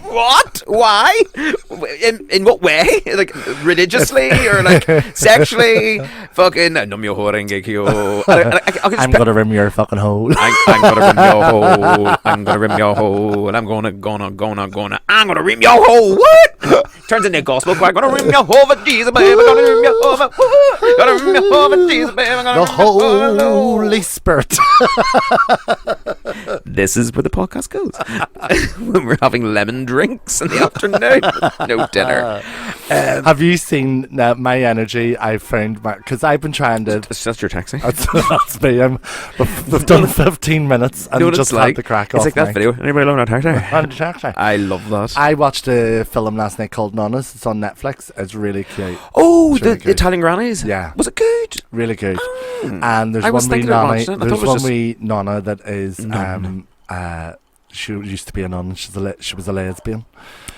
What? Why? In what way? Like, religiously or like sexually? Fucking I'm
gonna rim your fucking hole.
I'm gonna rim your hole. I'm gonna rim your hole, and I'm gonna I'm gonna rim your hole. What? Turns into a gospel choir. Gonna rim your hole for Jesus, baby. Gonna rim your hole for. Gonna rim your hole for Jesus, baby.
The Holy Spirit.
This is where the podcast goes. When we're having lemon drinks in the afternoon, no dinner.
Have you seen my energy? I found because I've been trying to.
That's your taxi.
That's me. We've done 15 minutes and just had the crack off.
It's like that video. Anybody alone on taxi?
On taxi.
I love that.
I watched a film last night called Nonnas. It's on Netflix. It's really cute.
Oh, the Italian grannies.
Yeah.
Was it good?
Really good. And there's one wee nonna. There's one wee nonna that is she used to be a nun. She was a lesbian.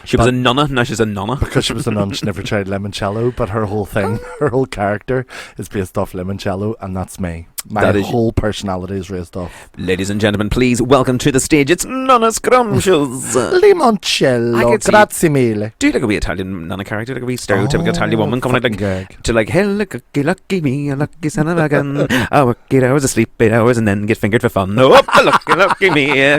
She was a nonna. Now she's a nonna.
Because she was a nun, she never tried limoncello. But her whole thing, her whole character, is based off limoncello, and that's me. My whole personality is raised off.
Ladies and gentlemen, please welcome to the stage. It's Nonna Scrumptious.
Limoncello. Grazie mille.
Dude, like a wee Italian nonna character, like a wee stereotypical Italian woman coming out like to like, hey, lucky me, a lucky son of a gun. I work 8 hours, I sleep 8 hours, and then get fingered for fun. Oh, lucky me.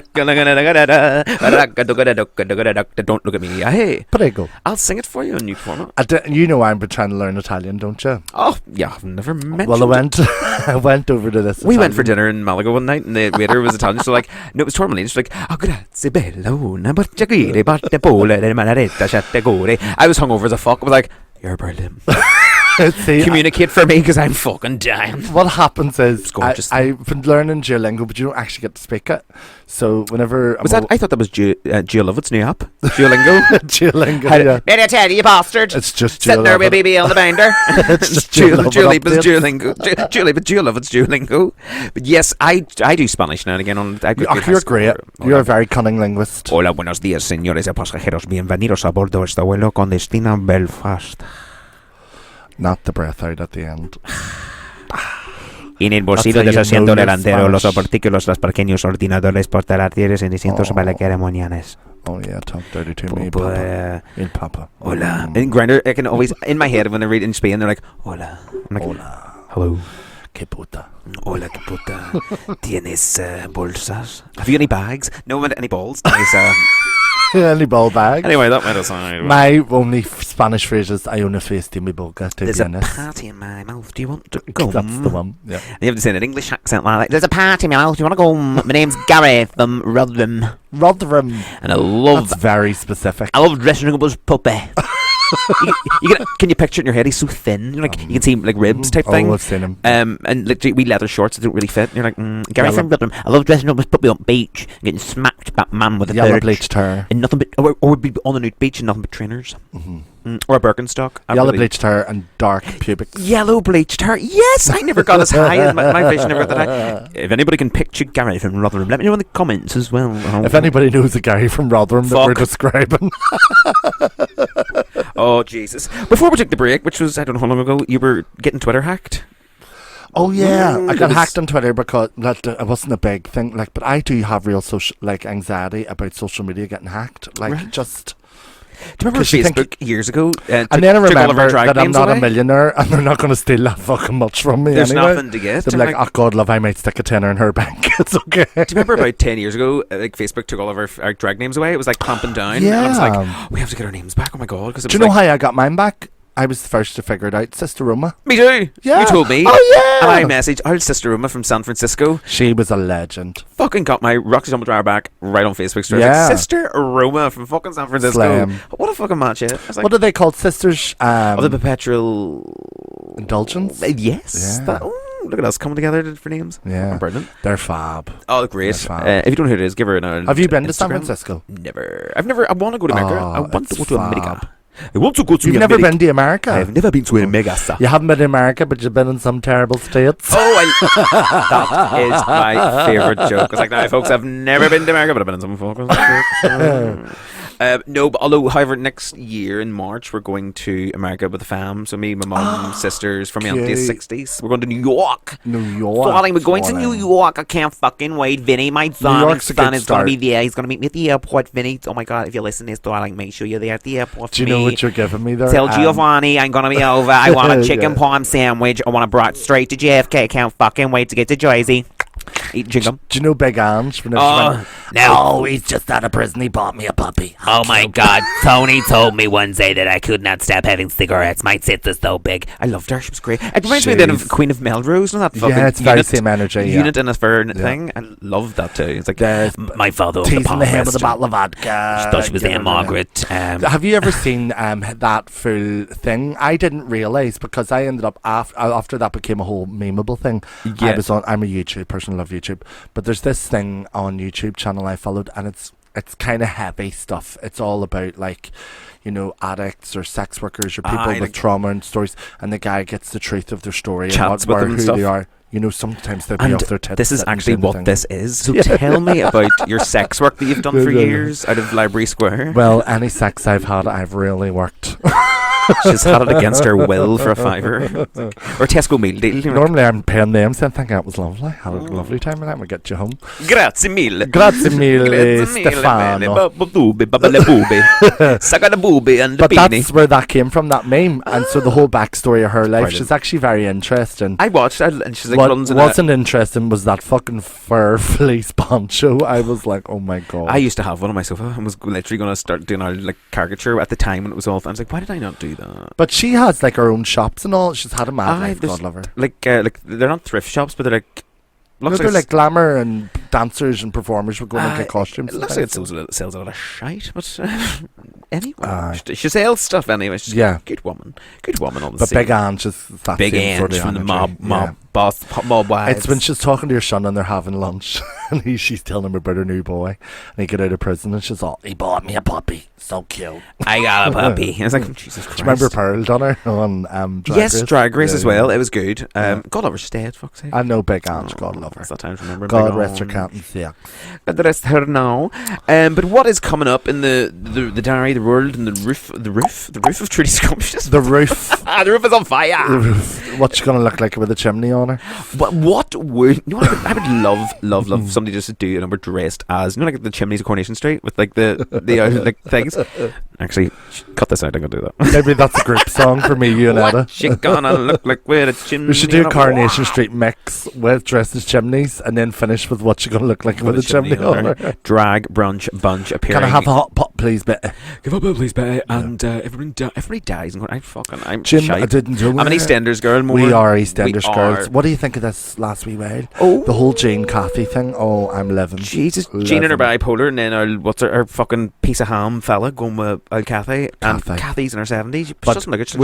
Don't look at me. Hey,
Prego.
I'll sing it for you in new format.
You know I've been trying to learn Italian, don't you?
Oh, yeah, I've never mentioned.
Well, I went over to this.
We went for dinner in Malaga one night, and the waiter was Italian. So like, no, it was Tormalina. She's like, oh, grazie bella una bottigliere batte pole de manaretta chatte gore. I was hungover as a fuck. I was like, you're Berlin. See, communicate for me because I'm fucking dying.
What happens is I've been learning Duolingo, but you don't actually get to speak it. So whenever
I thought that was Geolovett's new app. Duolingo.
Duolingo.
Did I tell you, you bastard?
It's just
sitting there with baby on the binder.
It's just
Duolingo's Duolingo. But yes, I do Spanish now and again.
You're great. You're a very cunning linguist.
Hola, buenos días, señores y pasajeros. Bienvenidos a bordo este vuelo con destino Belfast.
Not the breath out at the end.
En el bolsillo del asiento delantero, los artículos, los pequeños ordenadores portátiles en distintos ceremoniales.
Oh yeah, talk dirty to me, Papa. Papa.
Hola. In Grindr, I can always, in my head, when I read in Spain, they're like, hola. I'm like,
hola.
Hello.
que puta.
Hola, que puta. Tienes bolsas? Have you any bags? No one any balls. Nice,
Any ball bag.
anyway, that went aside.
My only Spanish phrase is I own a face to me boca, to
There's
be
a
honest.
party in my mouth. Do you want to go?
That's the one. Yeah.
You have to say in an English accent like that. There's a party in my mouth. Do you want to go? My name's Gary from Rotherham.
Rotherham.
And I love
That's very specific.
I love dressing up as puppy. Can you picture it in your head? He's so thin. You're like, you can see like ribs type thing.
Oh, I've seen him.
And like wee leather shorts that don't really fit. And you're like, Gary
Yellow.
from Rotherham. I love dressing up as puppy on beach and getting smacked by a man with a
Yellow
birch
bleached hair.
and nothing but, or would be on the nude beach and nothing but trainers. Or a Birkenstock.
Yellow bleached hair and dark pubic.
Yellow bleached hair. Yes, I never got as high as my vision never got that high. If anybody can picture Gary from Rotherham, let me know in the comments as well.
If anybody knows a guy from Rotherham that we're describing.
Oh, Jesus. Before we took the break, which was, I don't know how long ago, you were getting Twitter hacked.
Oh yeah, I got
it was-
hacked on Twitter because it wasn't a big thing. Like, but I do have real social anxiety about social media getting hacked. Like,
Right.
just.
Do you remember
'Cause you think-
Facebook years ago?
And then I remember that I'm not a millionaire and they're not going to steal that fucking much from me.
There's
anyway.
nothing to get.
So I'm like, oh God, love, I might stick a tenner in her bank. It's okay.
Do you remember about 10 years ago, like Facebook took all of our drag names away? It was like clamping down. And I was like,
Yeah.
we have to get our names back. Oh my God. Cause it
Do you
was
know
like,
how I got mine back? I was the first to figure it out. Sister Roma.
Me too.
Yeah.
You told me.
Oh yeah.
And I messaged our sister Uma from San Francisco.
She was a legend.
Fucking got my Roxy Dumbledore back right on Facebook straight.
Yeah.
Like, Sister Roma from fucking San Francisco.
Slam.
What a fucking match it. I was like,
What are they called? Sisters?
of the perpetual
Indulgence?
Yes.
Yeah.
That, look at us coming together for names.
Yeah.
Brilliant.
They're fab.
Oh, great.
They're fab.
If you don't know who it is, give her an
Have you been to San
Instagram.
Francisco?
Never. I want to go to America.
Oh,
I want to
it's
go to
fab.
America. I want to go to
You've never been to America?
I have never been to America.
You haven't been to America, but you've been in some terrible states.
That is my favourite joke. It's like, no, folks, I've never been to America, but I've been in some fucking states. No, but however, next year in March, we're going to America with the fam. So me, my mum, sisters, from my auntie's
cute.
60s. We're going to New York.
New York.
Darling, we're going to New York. I can't fucking wait. Vinny, my son,
York's a
son
good
is going to be
start.
there. He's going to meet me at the airport. Vinny, oh my God, if you listen to this, darling, make sure you're there at the airport.
Do you
for
know
me.
what you're giving me there?
Tell Giovanni I'm going to be over. I want a chicken
Yeah.
palm sandwich. I want it brought straight to JFK. Can't fucking wait to get to Jersey. Eat chicken.
Do you know Big Ange?
No.
Oh, he's just out of prison. He bought me a puppy.
Oh my God, Tony told me one day that I could not stop having cigarettes. My tits are so big. I loved her. She was great. It reminds me then of
She's-
Queen of Melrose. Not that fucking
Yeah, it's very
unit,
same energy. Yeah.
unit in a fur
Yeah.
thing. I loved that too. It's like
There's
my father was a
teasing the head with a
palmist.
bottle of vodka.
She thought she was
Give
Aunt
her
Margaret.
Have you ever seen that full thing? I didn't realise because I ended up after that became a whole memeable thing.
Yeah.
I'm a YouTube person, love YouTube, but there's this thing on YouTube channel I followed, and it's kind of heavy stuff. It's all about like, you know, addicts or sex workers or people
Aye,
with
like-
trauma and stories, and the guy gets the truth of their story
Chats
and
with them and
who
stuff.
they are. You know, sometimes they'll be
And
off their tits.
this is
sitting
actually
doing the
what
thing.
this is. So tell me about your sex work that you've done for
No.
years out of Library Square.
Well, any sex I've had, I've really worked.
She's had it against her will for a fiver. Or Tesco meal deal. You know.
Normally I'm paying them, so I think that was lovely. Had a lovely time with that. We'll get you home.
Grazie mille.
Grazie mille, Stefano.
Suck on the booby and the
But
beanie.
that's where that came from, that meme. And so the whole backstory of her life,
Brilliant.
she's actually very interesting.
I watched it and she's like
What
runs in
wasn't interesting was that fucking fur fleece poncho. I was like, oh my God.
I used to have one on my sofa and was literally going to start doing our like caricature at the time when it was all. I was like, why did I not do that?
But she has like her own shops and all. She's had a mad life,
there's-
God love her.
Like they're not thrift shops, but they're like
No, they're like glamour and dancers and performers would go and get costumes.
It
and
looks like
things.
it sells a lot of shite, but anyway,
Aye.
she sells stuff anyway. She's
Yeah.
a good woman on the
But
scene.
Big Ange is that
Big
same sort
Ange
of
from the
energy.
mob boss, mob wives.
It's when she's talking to her son and they're having lunch and she's telling him about her new boy and he get out of prison and she's all, he bought me a puppy, so cute.
I got a puppy. I was like, Jesus Christ.
Do you remember Pearl Donner on Drag
Yes,
Race?
Drag Race
Yeah,
as well.
yeah.
It was good.
Yeah.
God love her, she's dead, fuck's sake.
I know Big Ange, God love her.
That's that time to remember.
God
Big
rest her
Ange.
cantons, yeah.
God rest her now. But what is coming up in the diary, the world and the roof of Trudy Scrumptious.
The roof.
The roof is on fire.
The roof. What's she gonna look like with a chimney on her?
What would you know? I would love somebody just to do a number dressed as, you know, like the chimneys of Coronation Street with like the like things. Actually, cut this out. I'm gonna do that.
Maybe that's a group song for me, you and Etta.
What you gonna look like with a chimney?
We should do a Coronation Street mix with dressed as chimneys, and then finish with what you gonna look like with a chimney on her.
Drag brunch bunch appearing.
Can I have a hot pot, please, Betty?
Give up, please, Betty. And everybody dies. And I'm
Jim,
shite.
I didn't know.
I'm an EastEnders girl. More.
We are EastEnders
We
girls.
are.
What do you think of this last wee while?
Oh,
The whole Jane Cathy thing. Oh, I'm living.
Jesus, Jean and her bipolar, and then our fucking piece of ham fella going with Cathy. And Cathy's in her 70s. She
But
doesn't look it.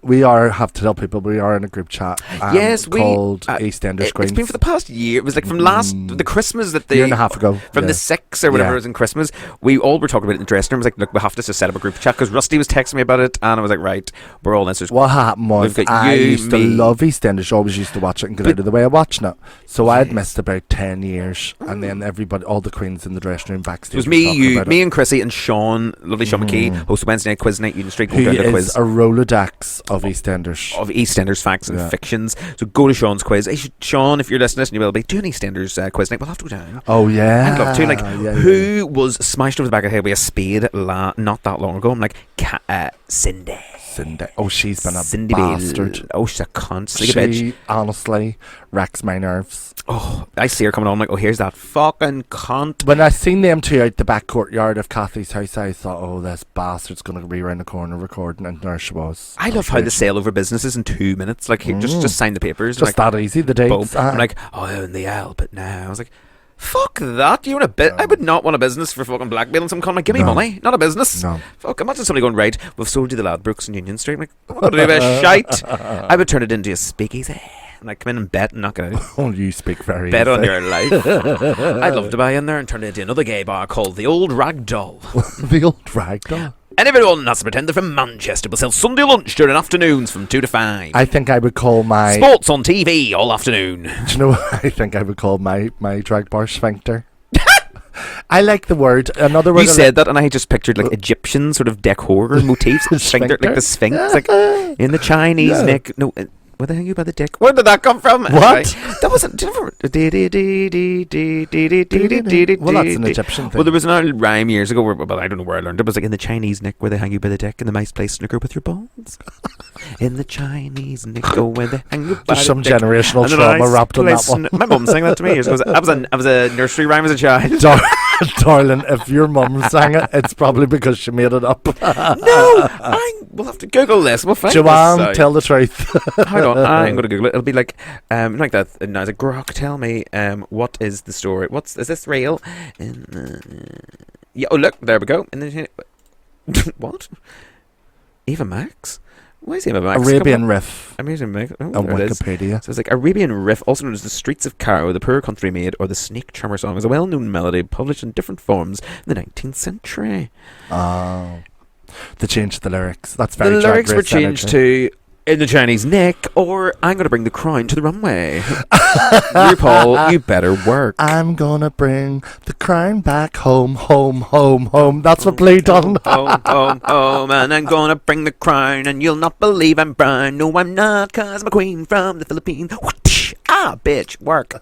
we have to tell people we are in a group chat.
Yes,
called EastEnders Queens.
It's been for the past year. It was like from the Christmas that
year and a half ago.
From the 6th or whatever it was in Christmas. We all were talking about it in the dressing room. It was like, look, we have to just set up a group chat because Rusty was texting me about it, and I was like, right, we're all in.
What happened was I used to love EastEnders. Always used to watch it and get out of the way of watching it. So I had missed about 10 years, and then everybody, all the queens in the dressing room backstage.
It was me and Chrissy and Sean, lovely Sean McKee, hosted Wednesday night quiz night, Union Street.
Who is a Rolodex of EastEnders.
Of EastEnders facts and fictions. So go to Sean's quiz. Hey, Sean, if you're listening, and you will be doing EastEnders quiz night, we'll have to go down.
Oh yeah,
I'd love to. Like, who was smashed over the back of the head with a spade not that long ago? I'm like, Cindy.
Oh, she's been a
Cindy
bastard.
Oh, she's a cunt.
She honestly wrecks my nerves.
Oh, I see her coming on. I'm like, oh, here's that fucking cunt.
When I seen them two out the back courtyard of Cathy's house, I thought, oh, this bastard's going to be around the corner recording, and there she was.
I love how they sail over businesses in 2 minutes. Like, just sign the papers.
Just
like,
that easy, the dates.
I'm like, oh, in the L, but now I was like, fuck that. You want a bit? I would not want a business for fucking blackmailing some cunt. Like, give me money, not a business.
No.
Fuck, imagine somebody going, right, we've sold you the Ladbrokes in Union Street. I'm like, I'm going to do this shite. I would turn it into a speakeasy. And I come in and bet and knock it out.
Oh, you speak very
Bet
easy.
on your life. I'd love to buy in there and turn it into another gay bar called the Old Ragdoll.
The Old Ragdoll.
And everyone has to pretend they're from Manchester. We'll sell Sunday lunch during afternoons from 2 to 5.
I think I would call my...
Sports on TV all afternoon.
Do you know what I think I would call my drag bar sphincter? I like the word. Another word.
You said that, and I just pictured like Egyptian sort of decor motifs. Sphincter, like the Sphinx, like in the Chinese neck. No, where the hell you by the dick? Where did that come from?
What?
That wasn't. Did you ever?
Well, that's an Egyptian thing.
Well, there was an old rhyme years ago, where, but I don't know where I learned it. It was like in the Chinese neck where they hang you by the dick, and the mice play snooker with your balls. In the Chinese neck, go where they hang you by
There's
the
some
dick.
generational trauma wrapped in that one.
My mum sang that to me years ago. I was a nursery rhyme as a child.
Darling, if your mum sang it, it's probably because she made it up.
No, we'll have to Google this. We'll find
Joanne,
this.
tell the truth.
Hold on, I'm going to Google it. It'll be like, like that. And I was like, Grok, tell me, what is the story? Is this real? Yeah. Oh, look, there we go. And then what? Eva Max? Why is Eva Max?
Arabian Riff.
Amazing Max. Oh,
On
there it is.
Wikipedia.
So it's like Arabian Riff, also known as the Streets of Cairo, the Poor Country Maid, or the Snake Charmer song, is a well-known melody published in different forms in the 19th century.
Oh. They changed the lyrics. That's very
The lyrics were
Drag Race
changed
energy.
to in the Chinese neck, or I'm going to bring the crown to the runway. RuPaul, you better work.
I'm gonna bring the crown back home, home, home, home. That's what Blue done.
home, and I'm going to bring the crown, and you'll not believe I'm brown. No, I'm not, cause I'm a queen from the Philippines. Whoosh! Ah, bitch, work.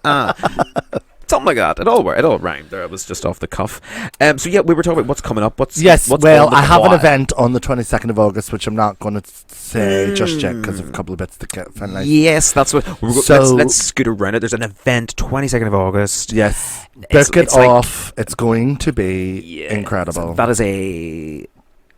Something like that. It all rhymed there. It was just off the cuff. So yeah, we were talking about what's coming up. What's
well,
on the
I have an
quad?
event on the 22nd of August, which I'm not going to say just yet because of a couple of bits to get finalised.
Yes, that's what.
So-
let's scoot around it. There's an event 22nd of August.
Yes,
It's-
book it
it's like-
off. It's going to be incredible.
So that is a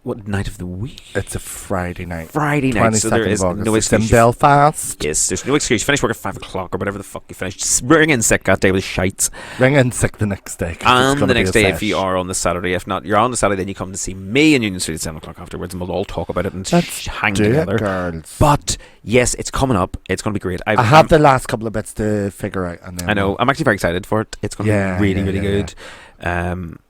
what night of the week?
It's a Friday night.
Friday night. So there is
of August.
no
It's in
excuse.
Belfast.
Yes, there's no excuse. You finish work at 5 o'clock or whatever the fuck you finish. Just ring in sick that day with shites.
Ring in sick the next day. 'Cause it's
And
gonna
the
be
next
a
day,
sesh.
if you are on the Saturday, if not, you're on the Saturday, then you come to see me in Union Street at 7 o'clock afterwards, and we'll all talk about it and
Let's
hang
do
together.
it, girls.
But yes, it's coming up. It's going to be great.
I have the last couple of bits to figure out, and then
I know. I'm actually very excited for it. It's going to be really good.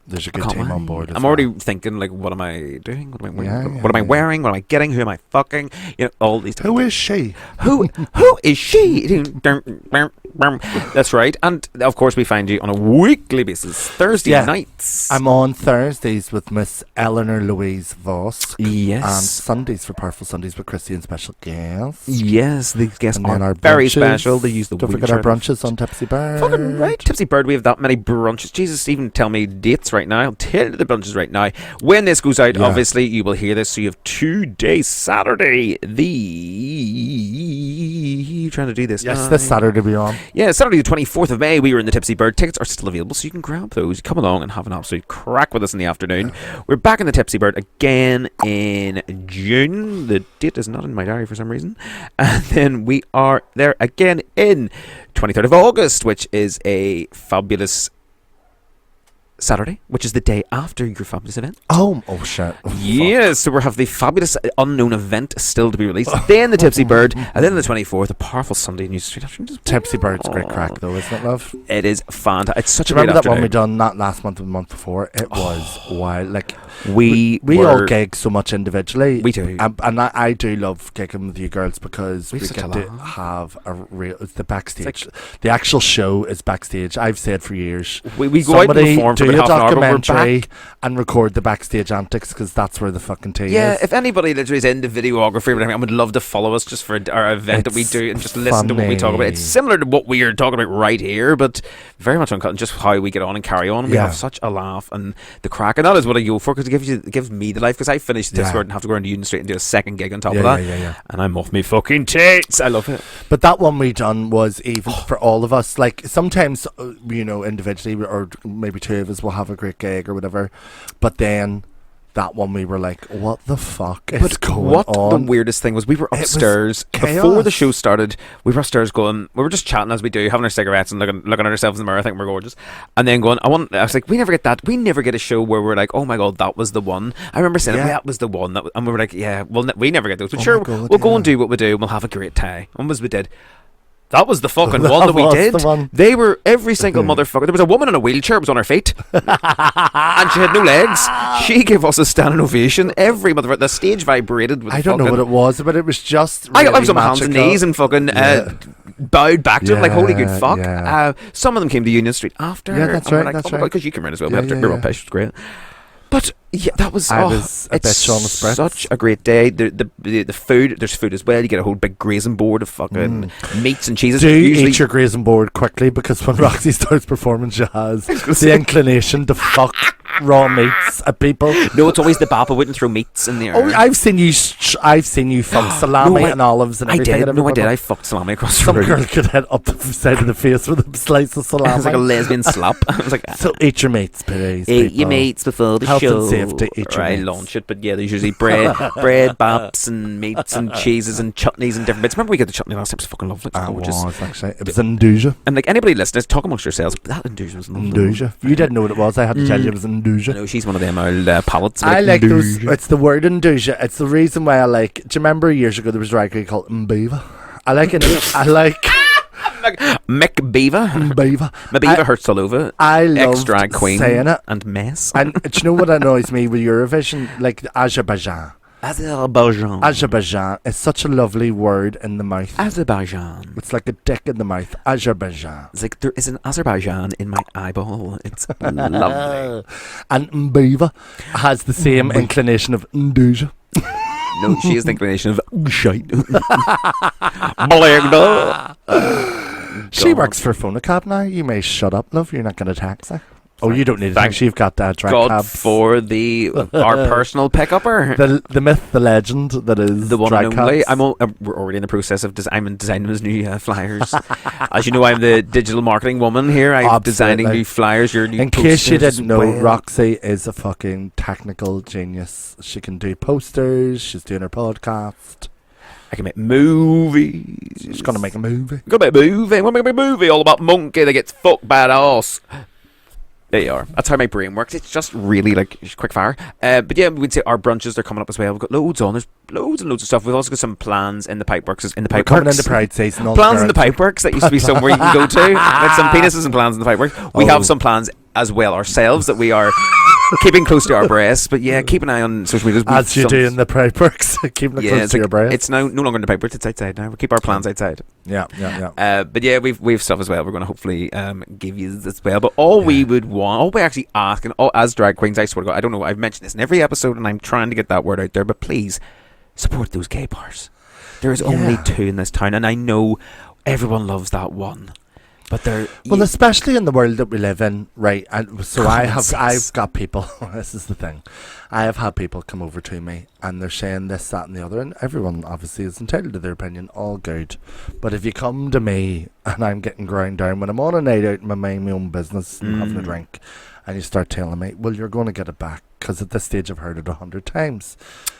There's a
I
good
can't
team on
wait.
board. as
I'm
well.
already thinking, like, what am I doing? What am I wearing?
Yeah,
what am I
yeah.
wearing? What am I getting? Who am I fucking? You know, all these.
Who is she?
Who is she? That's right. And of course, we find you on a weekly basis, Thursday nights.
I'm on Thursdays with Miss Eleanor Louise Voss.
Yes.
And Sundays for Powerful Sundays with Christy and special guests.
Yes, these guests
And then
are
our
very
brunches.
special. They use the
Don't forget our brunches on Tipsy Bird.
Fucking right. Tipsy Bird, we have that many brunches. Jesus, even tell me dates right now. I'll tell you the brunches right now. When this goes out, obviously, you will hear this. So you have 2 days. Saturday, trying to do this.
Yes, this Saturday we're on.
Yeah, Saturday the 24th of May, we were in the Tipsy Bird. Tickets are still available, so you can grab those. Come along and have an absolute crack with us in the afternoon. We're back in the Tipsy Bird again in June. The date is not in my diary for some reason. And then we are there again in 23rd of August, which is a fabulous Saturday, which is the day after your fabulous event.
Oh shit.
Yes, so we have the fabulous unknown event still to be released. Then the Tipsy Bird, and then on the 24th, a powerful Sunday News Street afternoon.
Tipsy Bird's great crack though, isn't it, love?
It is fantastic. It's such a
Do you
great
remember that one
afternoon.
we done not last month, but the month before? It was wild. Like
We
all gig so much individually.
We do.
And I do love gigging with you girls because we
We've such
get
a
to
laugh.
have a real. It's the backstage. The actual show is backstage. I've said for years.
We go out and
Somebody
perform for
do a
about half an hour, but we're
documentary
back.
and record the backstage antics because that's where the fucking tea
Yeah,
is.
if anybody literally is into videography or anything, I would love to follow us just for our event that we
It's
do and just listen to what we talk about. It's
funny.
similar to what we are talking about right here, but very much uncut and just how we get on and carry on. We
Yeah.
have such a laugh and the crack, and that is what I go for because it gives me the life because I finish this
Yeah.
and have to go around to Union Street and do a second gig on top
Yeah,
of that.
yeah.
And I'm off me fucking tits. I love it.
But that one we done was even for all of us. Like sometimes, individually, or maybe 2 of us will have a great gig or whatever. But then that one we were like, what the fuck is going
what
on?
the weirdest thing was, we were
It was
upstairs before
chaos.
the show started. We were upstairs going, we were just chatting as we do, having our cigarettes and looking at ourselves in the mirror. I think we're gorgeous. And then going, I was like, we never get that. We never get a show where we're like, oh my god, that was the one. I remember saying,
Yeah.
that was the one. And we were like, yeah, well, we never get those. But
Oh
sure,
my God,
we'll go and
yeah.
do what we do, and we'll have a great time. And as we did. That was the fucking
That
one that we
was
did.
the one.
They were every single motherfucker. There was a woman in a wheelchair. It was on her feet, and she had no legs. She gave us a standing ovation. Every motherfucker. The stage vibrated. With
I don't know what it was, but it was just.
I
Really
was on my hands and
magical.
knees and fucking
Yeah.
bowed back to him like, holy good fuck.
Yeah.
Some of them came to Union Street after.
Yeah, that's
and we're
right,
Like,
that's
oh my
right.
God, because you came around as well.
Yeah,
We
yeah,
were all
yeah.
pissed. It was great. But yeah, that was.
I was a
it's
bitch on the spritz.
Such a great day. The food. There's food as well. You get a whole big grazing board of fucking meats and cheeses.
Do
Usually,
eat your grazing board quickly because when Roxy starts performing, she has the
say-
inclination to fuck raw meats at people.
no, it's always the bap. I wouldn't throw meats in there.
Oh, I've seen you. I've seen you fuck salami
No,
and olives and
I
everything.
did.
and
No, I
everything.
did. I fucked salami across the
Some
room.
girl could hit up the side of the face with a slice of salami.
It was like a lesbian slap. I was like,
So eat your mates, please.
eat your
people.
mates before the
Health
show.
and safety, eat your
Or I
mates.
launch it, but yeah, there's usually bread, baps, and meats and cheeses and chutneys and different bits. Remember we got the chutney last time? It was fucking lovely. It was gorgeous.
was actually. It was Nduja.
And like anybody listening, talk amongst yourselves. But that Nduja was lovely.
Nduja. You didn't know what it was. I had to tell you it was
I
Nduja.
know she's one of them old palates.
I like those.
Nduja.
It's the word Nduja. It's the reason why I like. Do you remember years ago there was a drag queen called Mbiva? I like it. I like
Mick Beaver.
Mbiva.
Mabiva hurts all over.
I love
Ex-drag queen
saying it.
and mess.
And do you know what annoys me with Eurovision? Like Azerbaijan. Azerbaijan is such a lovely word in the mouth.
Azerbaijan.
It's like a dick in the mouth. Azerbaijan.
It's like there is an Azerbaijan in my eyeball. It's lovely.
And Mbiva has the same inclination of Nduja.
No, she has the inclination of shite. Black
She
God.
works for Phonocab now. You may shut up, love. You're not going to tax her. Oh, you don't need to
Thank
tax. You've got that drag
God
cabs.
for our personal pick-upper.
The myth, the legend that is
The one
drag
and only.
cabs.
We're already in the process of I'm designing his new flyers. As you know, I'm the digital marketing woman here. I'm designing
Absolutely.
new flyers. Your new
In case you
posters
didn't know,
as well.
Roxy is a fucking technical genius. She can do posters. She's doing her podcast.
I can make movies.
She's going to make a movie.
Gonna make a movie. We're making a movie all about monkey that gets fucked by an ass. There you are. That's how my brain works. It's just really like quick fire. But yeah, we'd say our brunches, they're coming up as well. We've got loads on. There's loads and loads of stuff. We've also got some plans in the pipeworks.
We're coming into Pride season. all
Plans in the
girls.
pipeworks. That used to be somewhere you can go to. Like some penises and plans in the pipeworks. We
Oh.
have some plans as well ourselves that we are keeping close to our breasts. But yeah, keep an eye on social media.
As you do in the pride works, keeping it close to your breast.
It's now no longer in the paper. It's outside now. We keep our plans outside.
Yeah.
But yeah, we've stuff as well. We're going to hopefully give you as well. But all we would want, all we actually ask, and all, as drag queens, I swear to God, I don't know. I've mentioned this in every episode, and I'm trying to get that word out there. But please support those gay bars. There is only 2 in this town, and I know everyone loves that one. But they're
especially in the world that we live in, right? And so I've got people. This is the thing. I have had people come over to me, and they're saying this, that, and the other, and everyone obviously is entitled to their opinion. All good. But if you come to me and I'm getting ground down when I'm on a night out and I'm minding my own business and having a drink, and you start telling me, well, you're going to get it back, because at this stage I've heard it 100 times.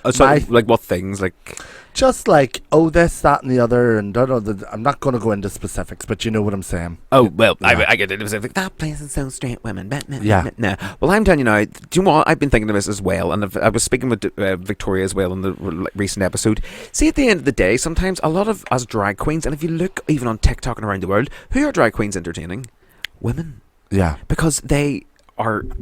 So, like what things? Like
just like, oh, this, that, and the other, and I'm not going to go into specifics, but you know what I'm saying.
Oh, well, yeah. I get it. It was like, that place is so straight women.
Yeah.
No. Well, I'm telling you now, do you know what? I've been thinking of this as well, and I was speaking with Victoria as well in the recent episode. See, at the end of the day, sometimes a lot of us drag queens, and if you look even on TikTok and around the world, who are drag queens entertaining? Women.
Yeah.
Because they're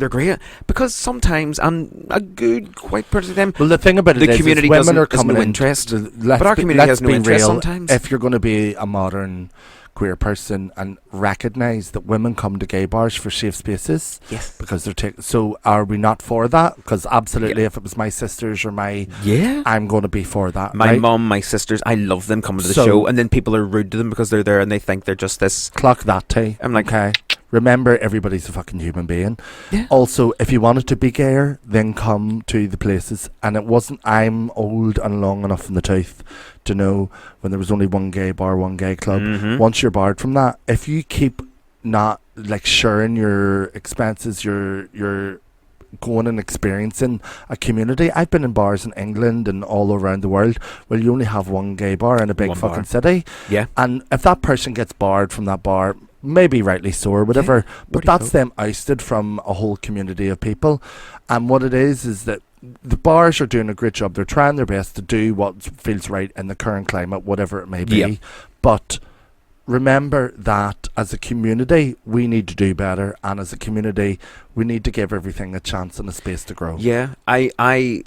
great, because sometimes, and a good quite part of the time,
well, the thing about
the community
women are
coming
no
interest, but our community has no interest sometimes.
If you're going to be a modern queer person and recognise that women come to gay bars for safe spaces,
yes,
because they're so are we not for that? Because absolutely, if it was my sisters or I'm going to be for that.
My mum, my sisters, I love them coming to the show, and then people are rude to them because they're there and they think they're just this.
Clock that tea.
I'm like,
okay. Remember, everybody's a fucking human being.
Yeah.
Also, if you wanted to be gayer, then come to the places. And it wasn't, I'm old and long enough in the tooth to know when there was only one gay bar, one gay club.
Mm-hmm.
Once you're barred from that, if you keep not like sharing your expenses, you're going and experiencing a community. I've been in bars in England and all around the world where you only have one gay bar in a big fucking city.
Yeah.
And if that person gets barred from that bar, maybe rightly so or whatever, but that's them ousted from a whole community of people. And what it is that the bars are doing a great job. They're trying their best to do what feels right in the current climate, whatever it may be.
Yep.
But remember that as a community, we need to do better, and as a community, we need to give everything a chance and a space to grow.
Yeah, I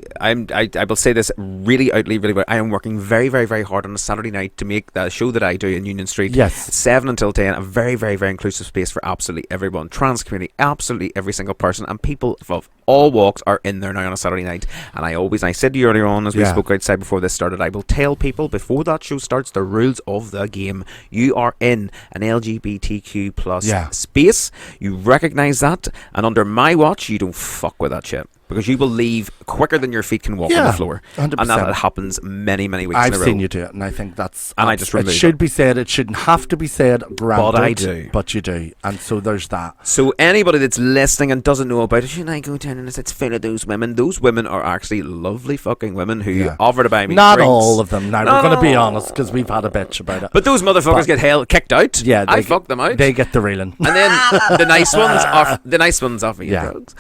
will say this really outly, really well. I am working very, very, very hard on a Saturday night to make the show that I do in Union Street, 7 until 10, a very, very, very inclusive space for absolutely everyone, trans community, absolutely every single person, and people of all walks are in there now on a Saturday night. And I said to you earlier on, as we spoke outside before this started, I will tell people before that show starts the rules of the game. You are in an LGBTQ plus space. You recognise that, and under my watch, you don't fuck with that shit. Because you will leave quicker than your feet can walk on the floor.
100%.
And that happens many, many weeks in a row.
I've seen you do it, and I think that's...
And I just
it should be said. It shouldn't have to be said. Granted,
but I do.
But you do. And so there's that.
So anybody that's listening and doesn't know about it, shouldn't I go down and it's full of those women? Those women are actually lovely fucking women who offer to buy me
Not
drinks.
all of them. Now, we're going to be honest, because we've had a bitch about it.
But those motherfuckers get kicked out.
Yeah,
I fuck them out.
They get the reeling.
And then the nice ones offer you drugs.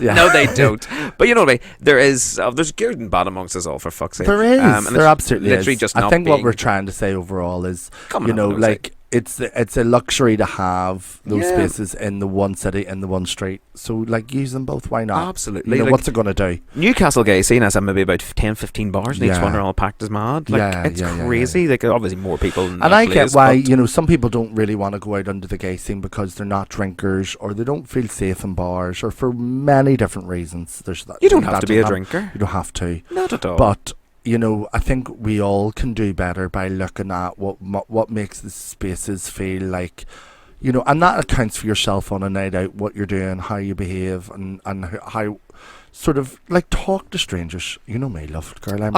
Yeah.
No, they don't. But you know what I mean? There's good and bad amongst us all, for fuck's sake.
There is. There absolutely
literally
is.
Just
I think what we're trying to say overall is, it's a luxury to have those spaces in the one city, in the one street. So, use them both. Why not?
Absolutely.
What's it going to do?
Newcastle gay scene has maybe about 10, 15 bars, and each one are all packed as mad. It's crazy.
Yeah.
Obviously more people.
And I get why, some people don't really want to go out into the gay scene because they're not drinkers, or they don't feel safe in bars, or for many different reasons.
You don't have to be a drinker.
You don't have to.
Not at all.
But I think we all can do better by looking at what makes the spaces feel like, and that accounts for yourself on a night out, what you're doing, how you behave, and how sort of talk to strangers. You know me, love girl.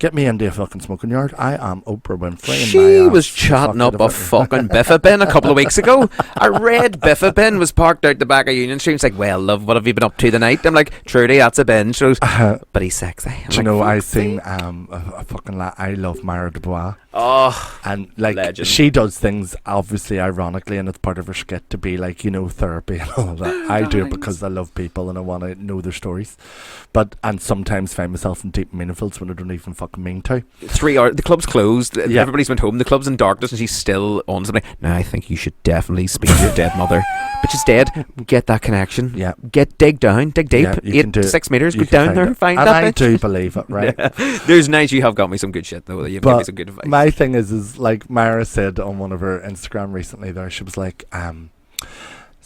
Get me into a fucking smoking yard. I am Oprah Winfrey.
She was chatting up a fucking biffa bin a couple of weeks ago. A red biffa bin was parked out the back of Union Street. It's like, well, love, what have you been up to tonight? I'm like, Trudy, that's a bin. She goes, but he's sexy.
I seen a fucking I love Mara Dubois.
Oh,
and
legend.
She does things obviously ironically, and it's part of her skit to be therapy and all that. I do it because I love people and I want to know their story stories. And sometimes find myself in deep meaningfuls when I don't even fucking mean to.
3 hours. The club's closed.
Yeah.
Everybody's went home. The club's in darkness, and she's still on something. Now I think you should definitely speak to your dead mother. But she's dead. Get that connection.
Yeah.
Dig down. Dig deep.
Yeah, you can do
6 meters.
You
Go
can
down
find
there.
it.
Find
and
that
I
bitch.
do believe it, right?
Yeah. There's nights you have got me some good shit though. You've got me some good advice.
My thing is like Mara said on one of her Instagram recently there, she was like,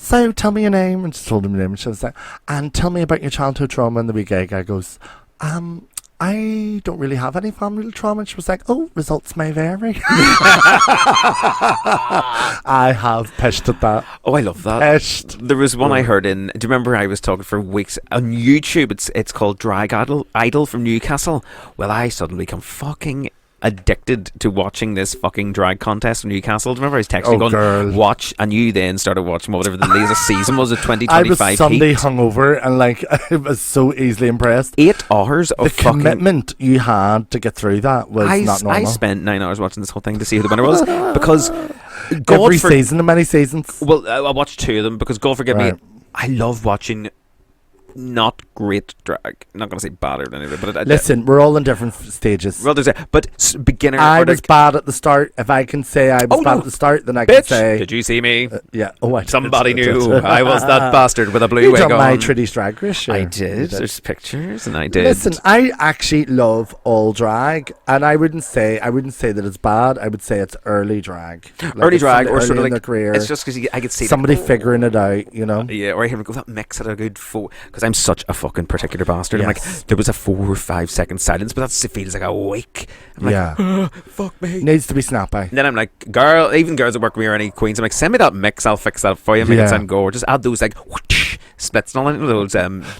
so tell me your name, and she told him her name, and she was like, and tell me about your childhood trauma. And the wee gay guy goes, I don't really have any family trauma. And she was like, oh, results may vary. I have pissed at that.
Oh, I love that.
Pissed.
There was one I heard in. Do you remember I was talking for weeks on YouTube? It's called Drag Idol from Newcastle. Well, I suddenly become fucking addicted to watching this fucking drag contest in Newcastle. Do you remember I was texting going, watch, and you then started watching whatever the latest season was of 2025
I was Sunday
Heat.
hungover and like I was so easily impressed.
8 hours of
the
fucking
commitment you had to get through that was not normal.
I spent 9 hours watching this whole thing to see who the winner was because
every season, many seasons.
Well, I watched 2 of them because God forgive me,
Right.
I love watching not great drag. I'm not going to say bad or anything, but
Listen, we're all in different stages.
well, there's beginner.
I
or
was bad at the start. If I can say I was bad at the start, then I can
Bitch,
say,
did you see me?
yeah. Oh, I did.
Somebody knew I was that bastard with a blue
You
wig
done my
on.
TRUDY Drag Race, sure.
I
You
did. There's pictures, and I did.
Listen, I actually love all drag, and I wouldn't say that it's bad. I would say it's early drag. Like
Early
it's
drag,
somebody
or sort
early
of
in their
like
career.
it's just because I could see
somebody figuring it out, you know.
Yeah, or I hear go that mix at a good 4 because I'm such a fucking particular bastard. I'm
Yes.
like, there was a 4 or 5 second silence, but that feels like a week. I'm like,
Yeah.
fuck me.
Needs to be snappy.
And then I'm like, even girls that work with me or any queens, I'm like, send me that mix, I'll fix that for you, make it sound gorgeous. Add those like whoosh, splits and all that, those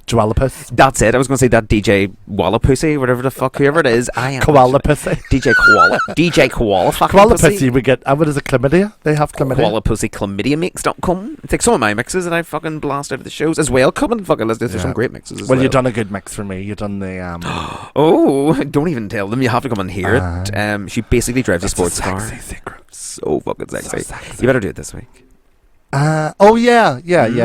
Jwallopus.
that's it. I was going to say that DJ Koala Pussy, whatever the fuck, whoever it is. I am
Koala Pussy.
DJ Koala. DJ Koala fucking
Koala
Pussy.
Pussy, we get, what is it, chlamydia? They have chlamydia.
Koala Pussy chlamydiamix.com. It's like some of my mixes that I fucking blast out of the shows as well. Come and fucking listen. There's some great mixes as well.
Well, you've done a good mix for me. You've done the
Oh, don't even tell them. You have to come and hear it. She basically drives a sports car.
secret.
So fucking sexy.
So sexy.
You better do it this week.
Oh yeah.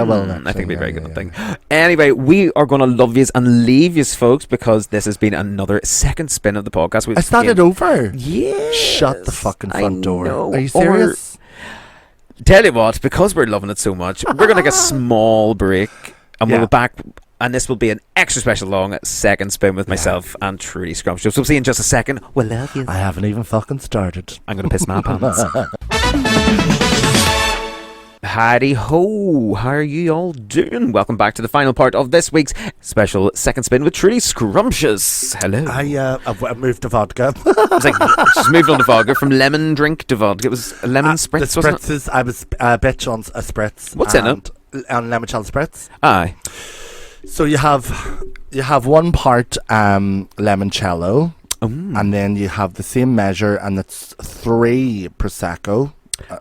Well,
I think it'd be a very good thing. Anyway, we are going to love yous and leave yous, folks, because this has been another second spin of the podcast.
It's not it over.
Yeah.
Shut the fucking front door.
know.
Are you serious?
Tell you what, because we're loving it so much, we're going to take a small break, and we'll be back. And this will be an extra special long second spin with myself and Trudy Scrumptious. We'll see you in just a second. We'll love you.
I haven't even fucking started.
I'm going to piss my pants. Howdy ho, how are you all doing? Welcome back to the final part of this week's special second spin with Trudy Scrumptious. Hello.
I've moved to vodka.
I was like, she's moved on to vodka from lemon drink to vodka. It was a lemon spritz,
the
wasn't it?
spritzes, I was a bitch on a spritz.
What's in it?
On limoncello spritz.
Aye.
So you have 1 part limoncello, and then you have the same measure, and it's 3 prosecco.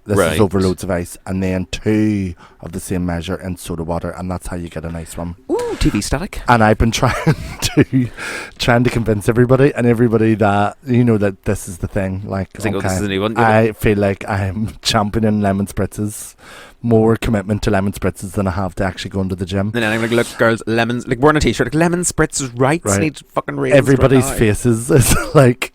This
Right.
is over loads of ice, and then 2 of the same measure in soda water, and that's how you get a nice one.
Ooh, TV static.
And I've been trying to convince everybody that that this is the thing. Like,
I think this is the new one.
I feel like I'm championing lemon spritzes, more commitment to lemon spritzes than I have to actually going to the gym.
And then I'm like, look, girls, lemons, like wearing a t-shirt, like lemon spritz is right. Need fucking ratings.
Everybody's
right
faces is like,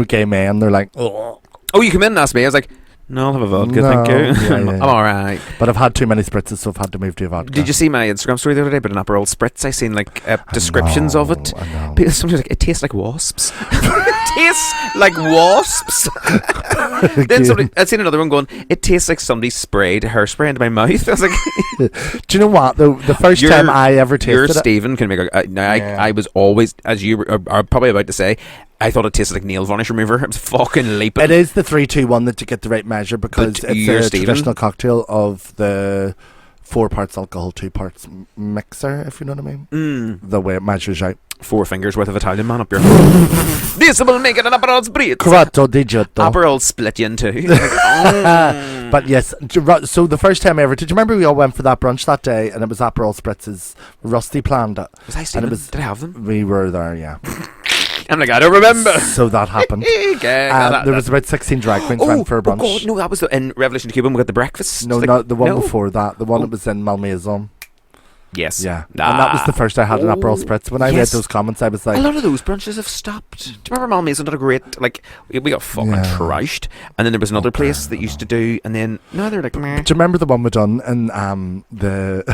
gay men. They're like, oh.
Oh, you come in and ask me. I was like, no, I'll have a vodka, thank you.
Yeah.
I'm alright.
But I've had too many spritzes, so I've had to move to a vodka.
Did you see my Instagram story the other day about an Aperol spritz? I seen like descriptions of it.
I know.
People, somebody's like, it tastes like wasps. It tastes like wasps. Then I'd seen another one going, it tastes like somebody sprayed hairspray into my mouth. I was like,
do you know what? The first time I ever tasted
your
it,
Stephen can make a. I was always, as you are probably about to say, I thought it tasted like nail varnish remover. It was fucking leaping.
it is the 3-2-1 that you get the right measure, because
But
it's
you're
a
Stephen.
traditional cocktail of the 4 parts alcohol, 2 parts mixer, if you know what I mean. The way it measures out.
4 fingers worth of Italian man up your. This will make it an Aperol spritz.
Corretto digito.
Aperol split you in two.
But yes, so the first time ever, did you remember we all went for that brunch that day, and it was Aperol spritzes? Rusty planned it.
Was I Stephen?
And it was,
did I have them?
we were there, yeah.
I'm like, I don't remember.
So that happened. There was about 16 drag queens went for a brunch.
Oh God, no, that was in Revolution to Cuba. We got the breakfast.
No,
like,
not the one before that. The one that was in Malmaison.
Yes.
Yeah. And that was the first I had an Aperol Spritz. When I read those comments, I was like...
A lot of those brunches have stopped. Do you remember Malmaison did a great... Like, we got fucking trashed. And then there was another place that used to do... And then... No, they're like... Meh.
Do you remember the one we done in the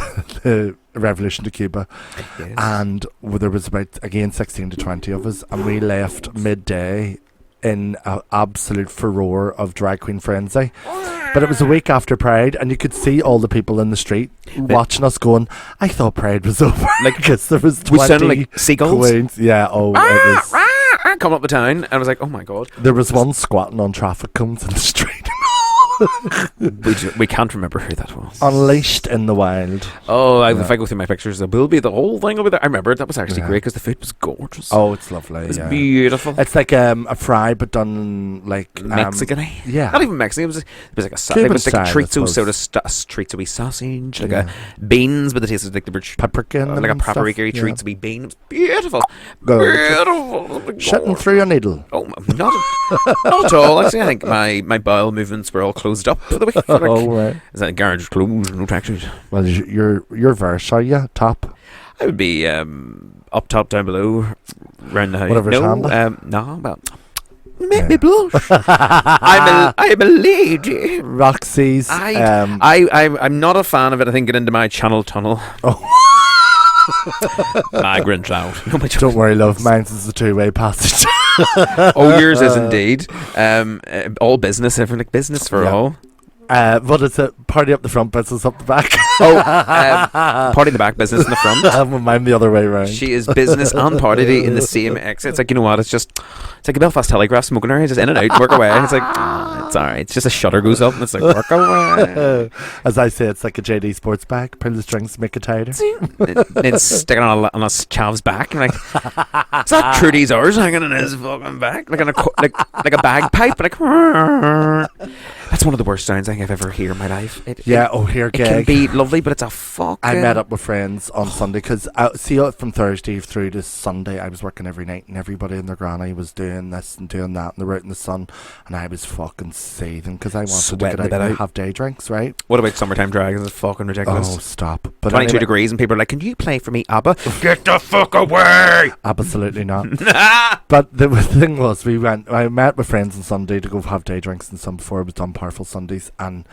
the Revolution to Cuba?
Yes.
And there was about, again, 16 to 20 of us. And we left midday in an absolute furore of drag queen frenzy. But it was a week after Pride, and you could see all the people in the street watching us going, I thought Pride was over.
Like,
because there was 20
we sounded like seagulls.
queens. Yeah, it was...
Come up the town, and I was like, oh my god.
There was one squatting on traffic cones in the street.
We can't remember who that was.
Unleashed in the wild.
Oh, if I go through my pictures, there will be the whole thing over there. I remember that was actually great because the food was gorgeous.
Oh, it's lovely.
It was beautiful.
It's like a fry, but done like
Mexican.
Yeah,
not even Mexican. It was like a chorizo sort of chorizo-y sausage, like a beans, but the taste of like the
paprika,
like a paprika chorizo-y bean. It was beautiful.
Beautiful. Shitting through your needle.
Oh, not at all. Actually, I think my bowel movements were all closed up for the week.
Right.
Is that garage closed? No taxis.
Well, your verse, are you top?
I would be up top, down below, round the house.
Whatever's
no, well, make me blush. I'm a lady.
Roxy's.
I'm not a fan of it. I think get into my channel tunnel. Migrant out.
Don't worry, love. Mine's is a two-way passage.
Oh, yours is indeed. All business, everything like business for all.
But it's a party up the front, business up the back.
Party in the back, business in the front.
Mine the other way around.
She is business and party in the same exit. It's like, you know what? It's like a Belfast Telegraph smoking area, just in and out, work away. It's like, it's alright. It's just a shutter goes up and it's like, work away.
As I say, it's like a JD Sports bag. Pull the strings, make it tighter.
It's sticking on a chav's back. And like, is that Trudy's oars hanging in his fucking back? Like a bagpipe? Like, that's one of the worst sounds I think I've ever heard in my life.
Here,
it can be lovely, but it's a fuck.
I met up with friends on Sunday because from Thursday through to Sunday I was working every night and everybody and their granny was doing this and doing that and they were out in the sun and I was fucking seething because I wanted to get out and have day drinks, right?
What about summertime drag? It's fucking ridiculous.
Oh, stop. But
22 degrees and people are like, can you play for me, ABBA? Get the fuck away!
Absolutely not. But the thing was, I met with friends on Sunday to go have day drinks and some before it was done Powerful Sundays, and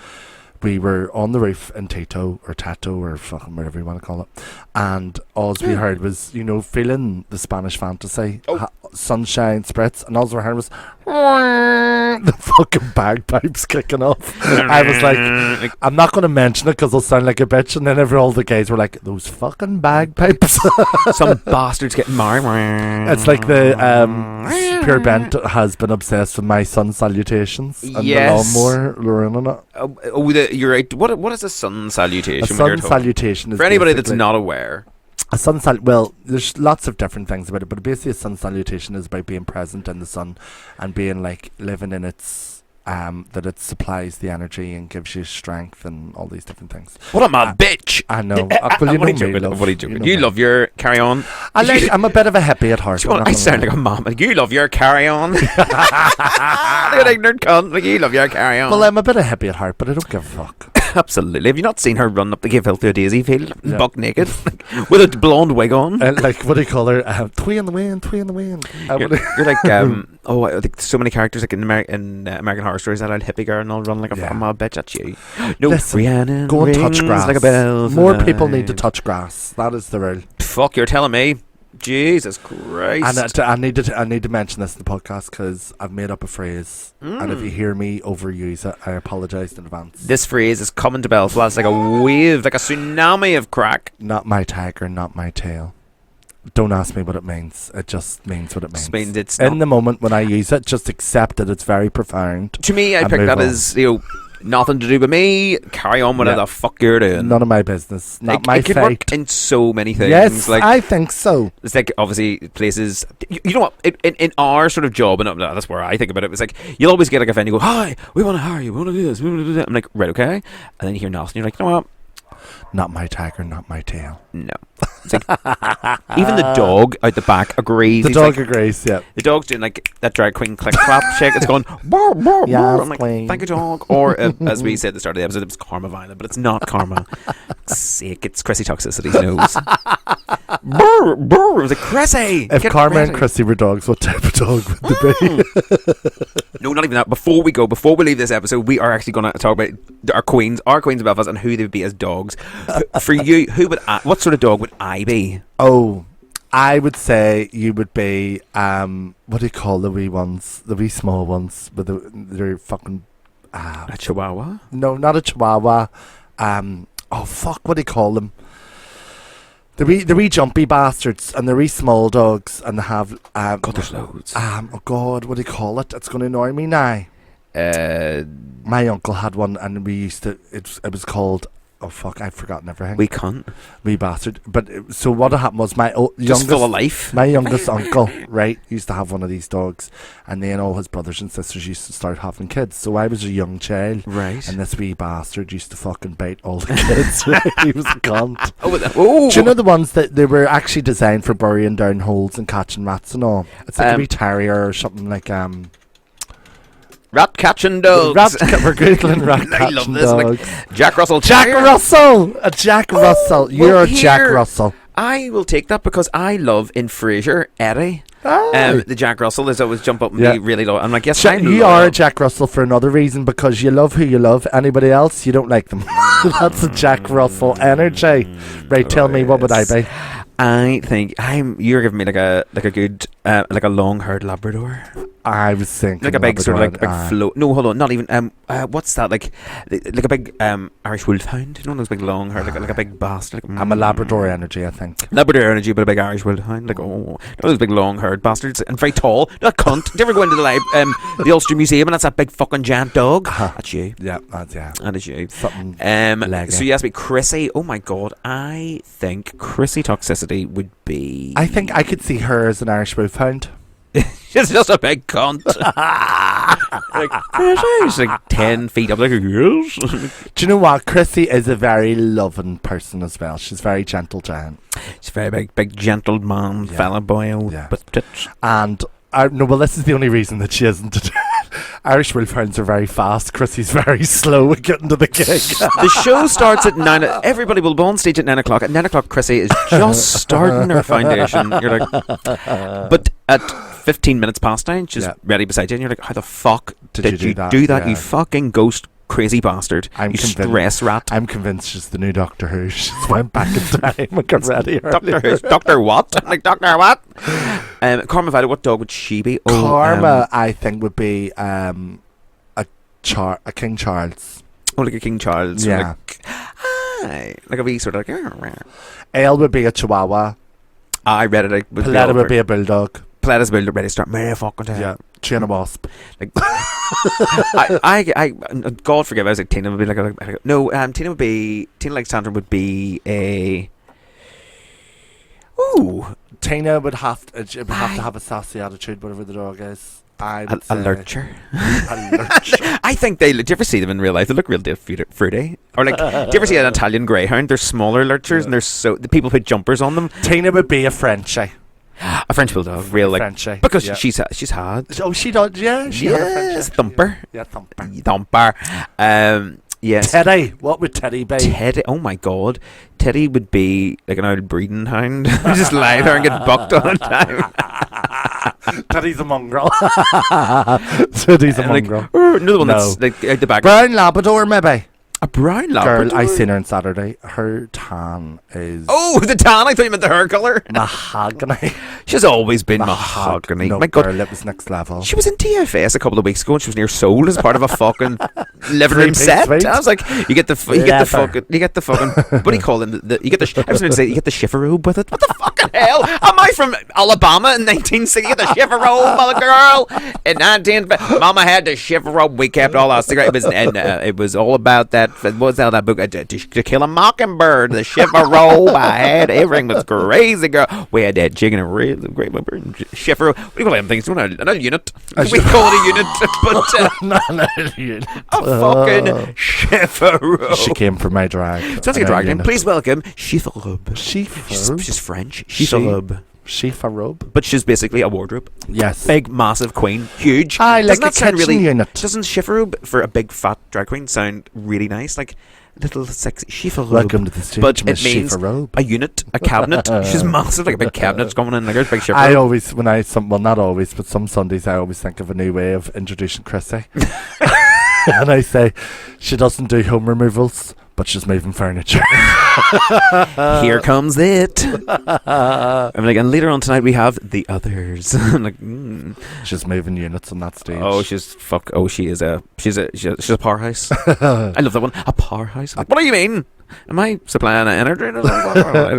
we were on the roof in Tato or fucking whatever you want to call it, and all we heard was, feeling the Spanish fantasy, sunshine spritz, and all we heard was the fucking bagpipes kicking off. I was like, I'm not going to mention it because I'll sound like a bitch, and then all the guys were like, those fucking bagpipes.
Some bastards getting married.
It's like the Pure Bent has been obsessed with my sun salutations and the lawnmower running it.
You're right. What is a sun salutation?
A sun salutation is,
for anybody that's not aware.
A sun well, there's lots of different things about it, but basically a sun salutation is about being present in the sun and being like living in its that it supplies the energy and gives you strength and all these different things.
What a mad bitch!
I know. Well, you know me, love.
You love your carry on.
I'm a bit of a hippie at heart.
I sound like a mom. Like, you love your carry on. Like an ignorant cunt. Like, you love your carry on.
Well, I'm a bit of a hippie at heart, but I don't give a fuck.
Absolutely. Have you not seen her run up the Give Hill through a daisy field, buck naked, with a blonde wig on?
Like, what do you call her? Twee in the wind, twee in the wind.
You're like, I think so many characters like in American Horror Stories, that old hippie girl and all run like a mad bitch at you. No,
listen,
Rhiannon
go and touch grass.
Like a bell.
More people need to touch grass. That is the rule.
Fuck, you're telling me. Jesus Christ.
And I need to mention this in the podcast because I've made up a phrase, and if you hear me overuse it, I apologise in advance.
This phrase is coming to Belfast like a wave, like a tsunami of crack.
Not my tiger, not my tail. Don't ask me what it means. It just means what it means.
It's
in the moment when I use it, just accept that it's very profound.
To me, I pick that as, nothing to do with me. Carry on whatever the fuck you're doing.
None of my business. Not my fate. It could work
in so many things.
Yes, like, I think so.
It's like, obviously, places... You know what? In our sort of job, and that's where I think about it, it's like, you'll always get like a friend, you go, hi, we want to hire you, we want to do this, we want to do that. I'm like, right, okay. And then you hear nothing, you're like, you know what?
Not my tiger, not my tail.
No. It's like, even the dog out the back agrees.
The
He's
dog
like,
agrees, yeah.
the dog's doing like that drag queen click clap shake. It's going, burr, burr,
Yes,
burr. I'm like,
queen.
thank you, dog. Or, as we said at the start of the episode, it was Karma Violet, but it's not Karma. Sake, it's Chrissy Toxicity's nose. Burr, burr. It was like, Chrissy!
If
get
Karma
ready.
and Chrissy were dogs, what type of dog would they be?
No, not even that. Before we leave this episode, we are actually going to talk about our queens of Belfast and who they would be as dogs. For you, what sort of dog would I be?
Oh, I would say you would be, what do you call the wee ones? The wee small ones with they're fucking...
A Chihuahua?
No, not a Chihuahua. Oh, fuck, what do you call them? The wee jumpy bastards and the wee small dogs, and they have...
God, there's loads.
Oh, God, what do you call it? It's going to annoy me now. My uncle had one, and we used to... It was called... Oh, fuck, I've forgotten everything.
We cunt.
Wee bastard. But so what happened was my
Just
youngest...
full of life.
My youngest uncle, right, used to have one of these dogs, and then all his brothers and sisters used to start having kids. So I was a young child,
Right.
and this wee bastard used to fucking bite all the kids. Right? He was a cunt.
Oh,
Do you know the ones that they were actually designed for burying down holes and catching rats and all? It's like a wee terrier or something like
rat catching dogs.
We're googling rat
I love
catching
this.
dogs.
Like Jack Russell.
Jack
Terrier.
Russell, a Jack Russell. You're
well,
a Jack
here-
Russell.
I will take that because I love in Frasier Eddie.
Aye.
The Jack Russell is always jump up and
Yeah.
be really low. I'm like, yes,
Jack,
I'm
you
loyal.
are a Jack Russell for another reason, because you love who you love. Anybody else, you don't like them. That's a Jack Russell energy. Right, tell me, what would I be?
I think you're giving me like a good like a long-haired Labrador,
I was thinking
like a big sort of like
Labrador,
big float. No, hold on, not even what's that like a big Irish Wolfhound? You know those big long-haired like a big bastard. Like,
I'm a Labrador energy, I think.
Labrador energy, but a big Irish Wolfhound. Like those big long-haired bastards and very tall. Not cunt. Do you ever go into the Ulster Museum and that's that big fucking giant dog? That's you.
Yeah, that's
That is you.
something.
So you asked me, Chrissy. Oh my god, I think Chrissy Toxicity would be.
I think I could see her as an Irish Wolfhound.
She's just a big cunt. Like, she's like 10 feet up. Like, yes.
Do you know what? Chrissy is a very loving person as well. She's very gentle giant.
She's a very big gentleman, fella boy, but tits.
And no, well, this is the only reason that she isn't. Irish Wolfhounds are very fast. Chrissy's very slow at getting to the gig.
The show starts at 9. Everybody will be on stage at 9 o'clock. At 9 o'clock, Chrissy is just starting her foundation. You're like, but at 15 minutes past 9, she's ready beside you, and you're like, how the fuck did you do that?
Yeah.
You fucking ghost crazy bastard. You stress rat.
I'm convinced she's the new Doctor Who. She just went back in time and got ready earlier.
Doctor Who? Doctor what? I'm like, Doctor what? Karma Violet, what dog would she be?
Karma, I think, would be a King Charles.
Oh, like a King Charles.
Yeah.
Like a wee sort of like...
Ale would be a Chihuahua.
I read it.
Paletta would be a Bulldog.
Paletta's ready to start. Mary fucking time.
Yeah. Chain Wasp.
Like, I God forgive, I was like, Tina would be like no, Tina Alexandra would be a... Ooh.
Tina would have to have a sassy attitude, whatever the dog is.
A lurcher.
A lurcher.
I think do you ever see them in real life? They look real fruity. Or like, do you ever see an Italian greyhound? They're smaller lurchers, and the people put jumpers on them.
Tina would be a Frenchie.
A French bulldog, real like
Frenchie.
because she's had.
Oh, she does. Yeah, she had a Frenchie.
Thumper.
Yeah, Thumper.
Thumper. Yes.
Teddy. What would Teddy be?
Teddy. Oh my god. Teddy would be like an old breeding hound. Just lie there and get bucked all the time.
Teddy's a mongrel. Teddy's a mongrel.
Another one that's like out the back.
Brown Labrador, maybe.
A brown Labrador.
Girl, I seen her on Saturday. Her tan is...
Oh, the tan. I thought you meant the hair colour.
Mahogany.
She's always been mahogany.
No,
my God.
girl, it was next level.
She was in TFS a couple of weeks ago and she was near sold as part of a fucking living room set.
Sweet.
I was like, you get the fucking what do you call them? You get the I was going to say you get the chifferobe with it. What the fucking hell? Am I from Alabama in 1960? You get the chifferobe, mother girl. In 19, Mama had the chifferobe. We kept all our cigarettes. It was all about that what's that book? To Kill a Mockingbird, The Shiver-Robe. I had everything was crazy, girl. We had that chicken and ribs, great Shiver. What do you call them things? Not a unit. We call it a unit, but
not a unit.
A fucking Shiver-Robe.
She came from my drag.
Sounds like a drag name. Please welcome Shiver-Robe.
Shiver-Robe.
She's French. Shiver-Robe.
Shiver-Robe.
But she's basically a wardrobe.
Yes.
Big, massive queen. Huge.
I like
Doesn't that
a
sound
kitchen unit.
Doesn't Shiver-Robe for a big, fat drag queen sound really nice? Like, little sexy Shiver-Robe.
Welcome to the studio,
But it means
Shiver-Robe.
a unit, a cabinet. She's massive, like a big cabinet's coming in. Like, there's a big Shiver-Robe.
I always, well, not always, but some Sundays I always think of a new way of introducing Chrissy. And I say, she doesn't do home removals, but she's moving furniture.
Here comes it. I'm like, and later on tonight we have the others. I'm like,
She's moving units on that stage.
oh, she's a powerhouse. I love that one. A powerhouse. What do you mean? Am I supplying energy? I don't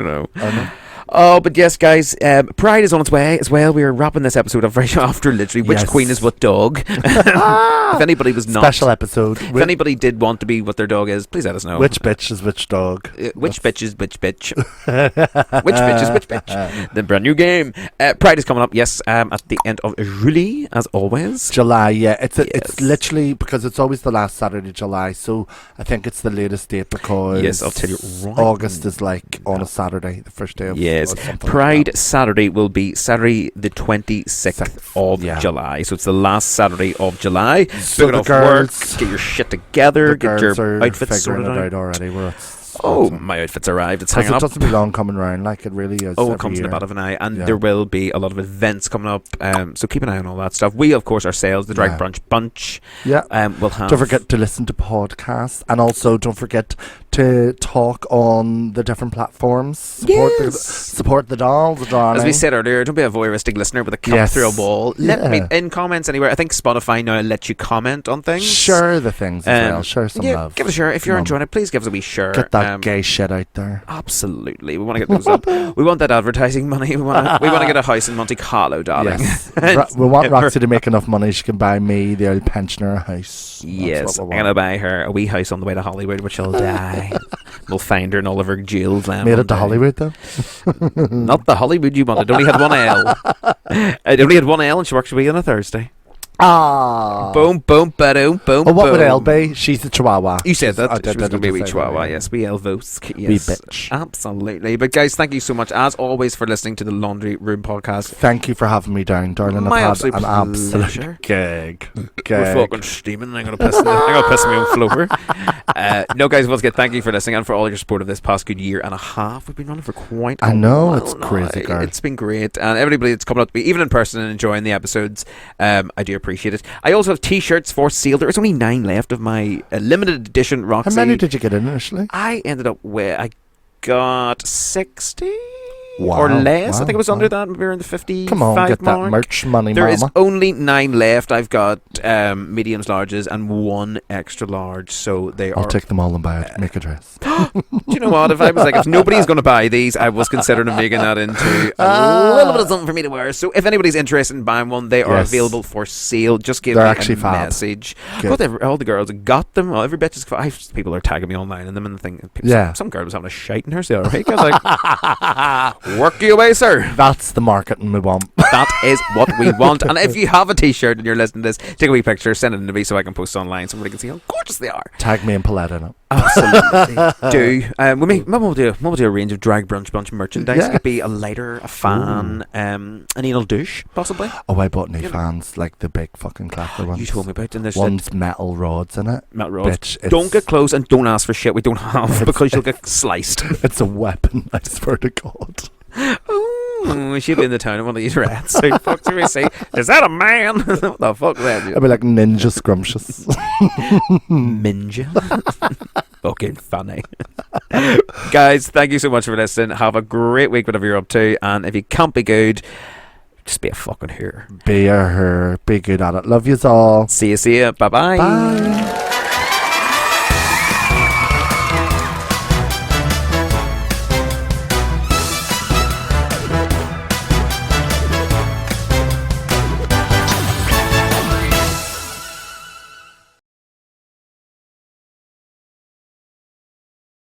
know.
I know.
Oh, but yes, guys, Pride is on its way as well. We are wrapping this episode up right after literally which
Yes.
queen is what dog. If anybody was not
Special episode.
if anybody did want to be what their dog is, please let us know.
Which bitch is which dog?
Which bitch is which bitch? Which bitch is which bitch? The brand new game. Pride is coming up, yes, at the end of July, as always.
July, yeah. It's
Yes.
literally, because it's always the last Saturday of July, so I think it's the latest date because
Yes, I'll tell you right
August is like on a Saturday, the first day of
Yes,
or something like
Pride
that.
Saturday will be Saturday the 26th of
yeah.
July. So it's the last Saturday of July.
So
Book it
the
off work,
girls-
get your shit together,
The
get
girls
your
are
outfits
figuring
sorted
it
out.
out already.
Oh, my outfit's arrived. It's
because
hanging
it
up.
doesn't be long coming round, like it really is.
Oh,
every
it comes in
year.
a bit of an eye, and
Yeah.
there will be a lot of events coming up. So keep an eye on all that stuff. We, of course, ourselves, the Drag
Yeah.
Brunch Bunch,
Yeah.
will have.
Don't forget to listen to podcasts, and also don't forget to talk on the different platforms. Support the dolls, darling.
As we said earlier, don't be a voyeuristic listener with a cup
Yes.
through a wall.
Yeah.
In comments anywhere. I think Spotify now lets you comment on things.
Share the things as well. Share some
yeah,
love.
give it a share. If you're
Come on.
enjoying it, please give us a wee share.
Get that gay shit out there.
Absolutely, we want to get those up. We want that advertising money. We want to get a house in Monte Carlo, darling.
Yes. We want Roxy to make enough money she can buy me, the old pensioner, a house. That's
Yes,
what
I'm
we
gonna
want.
buy her a wee house on the way to Hollywood, which she'll die. We'll find her in all of her jewels.
Made it to Hollywood though.
Not the Hollywood you wanted. It only had one L. It only had one L, and she works a week on a Thursday.
Ah.
Boom, boom, ba-doom, boom,
Oh, what would
boom.
Elle be? She's a chihuahua.
You said that.
I
She
did,
was going to be a wee
say that,
chihuahua,
yeah.
yes. Wee Elvosk, yes.
Wee bitch.
Absolutely. But guys, thank you so much, as always, for listening to the Laundry Room Podcast.
Thank you for having me down, darling.
My
I've had
absolute
an absolute
pleasure.
gig.
We're fucking steaming. I'm going to piss me on floor. No, guys, once again, thank you for listening and for all your support of this past good year and a half. We've been running for quite a
I know,
while
it's
now.
crazy, girl.
It's been great. And everybody that's coming up to me, even in person and enjoying the episodes, I do appreciate it. I also have t-shirts for sale. There's only 9 left of my limited edition
How
Roxy.
many did you get in initially?
I ended up with, I got 60
Wow,
or less. I
wow,
think it was
wow.
under that. Maybe around the 55
Come on, get
mark.
that merch money,
There is
mama.
only 9 left. I've got mediums, larges, and 1 extra large. So they
I'll
are.
take them all and buy it. Make a dress.
Do you know what? If I was like, if nobody's going to buy these, I was considering making that into a little bit of something for me to wear. So if anybody's interested in buying one, they are
Yes.
available for sale. Just give
They're
me
actually
a
fab.
message.
Good.
All the girls got them. Well, every bitch is. People are tagging me online and them and the thing.
Yeah.
Some girl was having a shite in her. So I was like, work you away, sir.
That's the marketing we want.
That is what we want. And if you have a t-shirt and you're listening to this, take a wee picture, send it in to me so I can post it online so everybody can see how gorgeous they are.
Tag me and Paulette in it.
Absolutely do. Maybe we'll do a range of drag brunch bunch merchandise.
Yes.
It could be a lighter, a fan, an anal douche, possibly.
Oh, I bought new
You know.
fans, like the big fucking clapper ones.
You told me about it. And there's
One's metal rods in it.
metal rods.
Bitch,
Don't
it's-
get close and don't ask for shit we don't have because you'll get sliced.
It's a weapon, I swear to God.
Ooh, she'll be in the town of one of these rats. So fuck to me say, is that a man? What the fuck that?
I'd be like ninja scrumptious.
Minja. Fucking funny. Guys, thank you so much for listening. Have a great week, whatever you're up to. And if you can't be good, just be a fucking hero.
Be a her. Be good at it. Love yous all.
See you. Bye-bye.
Bye.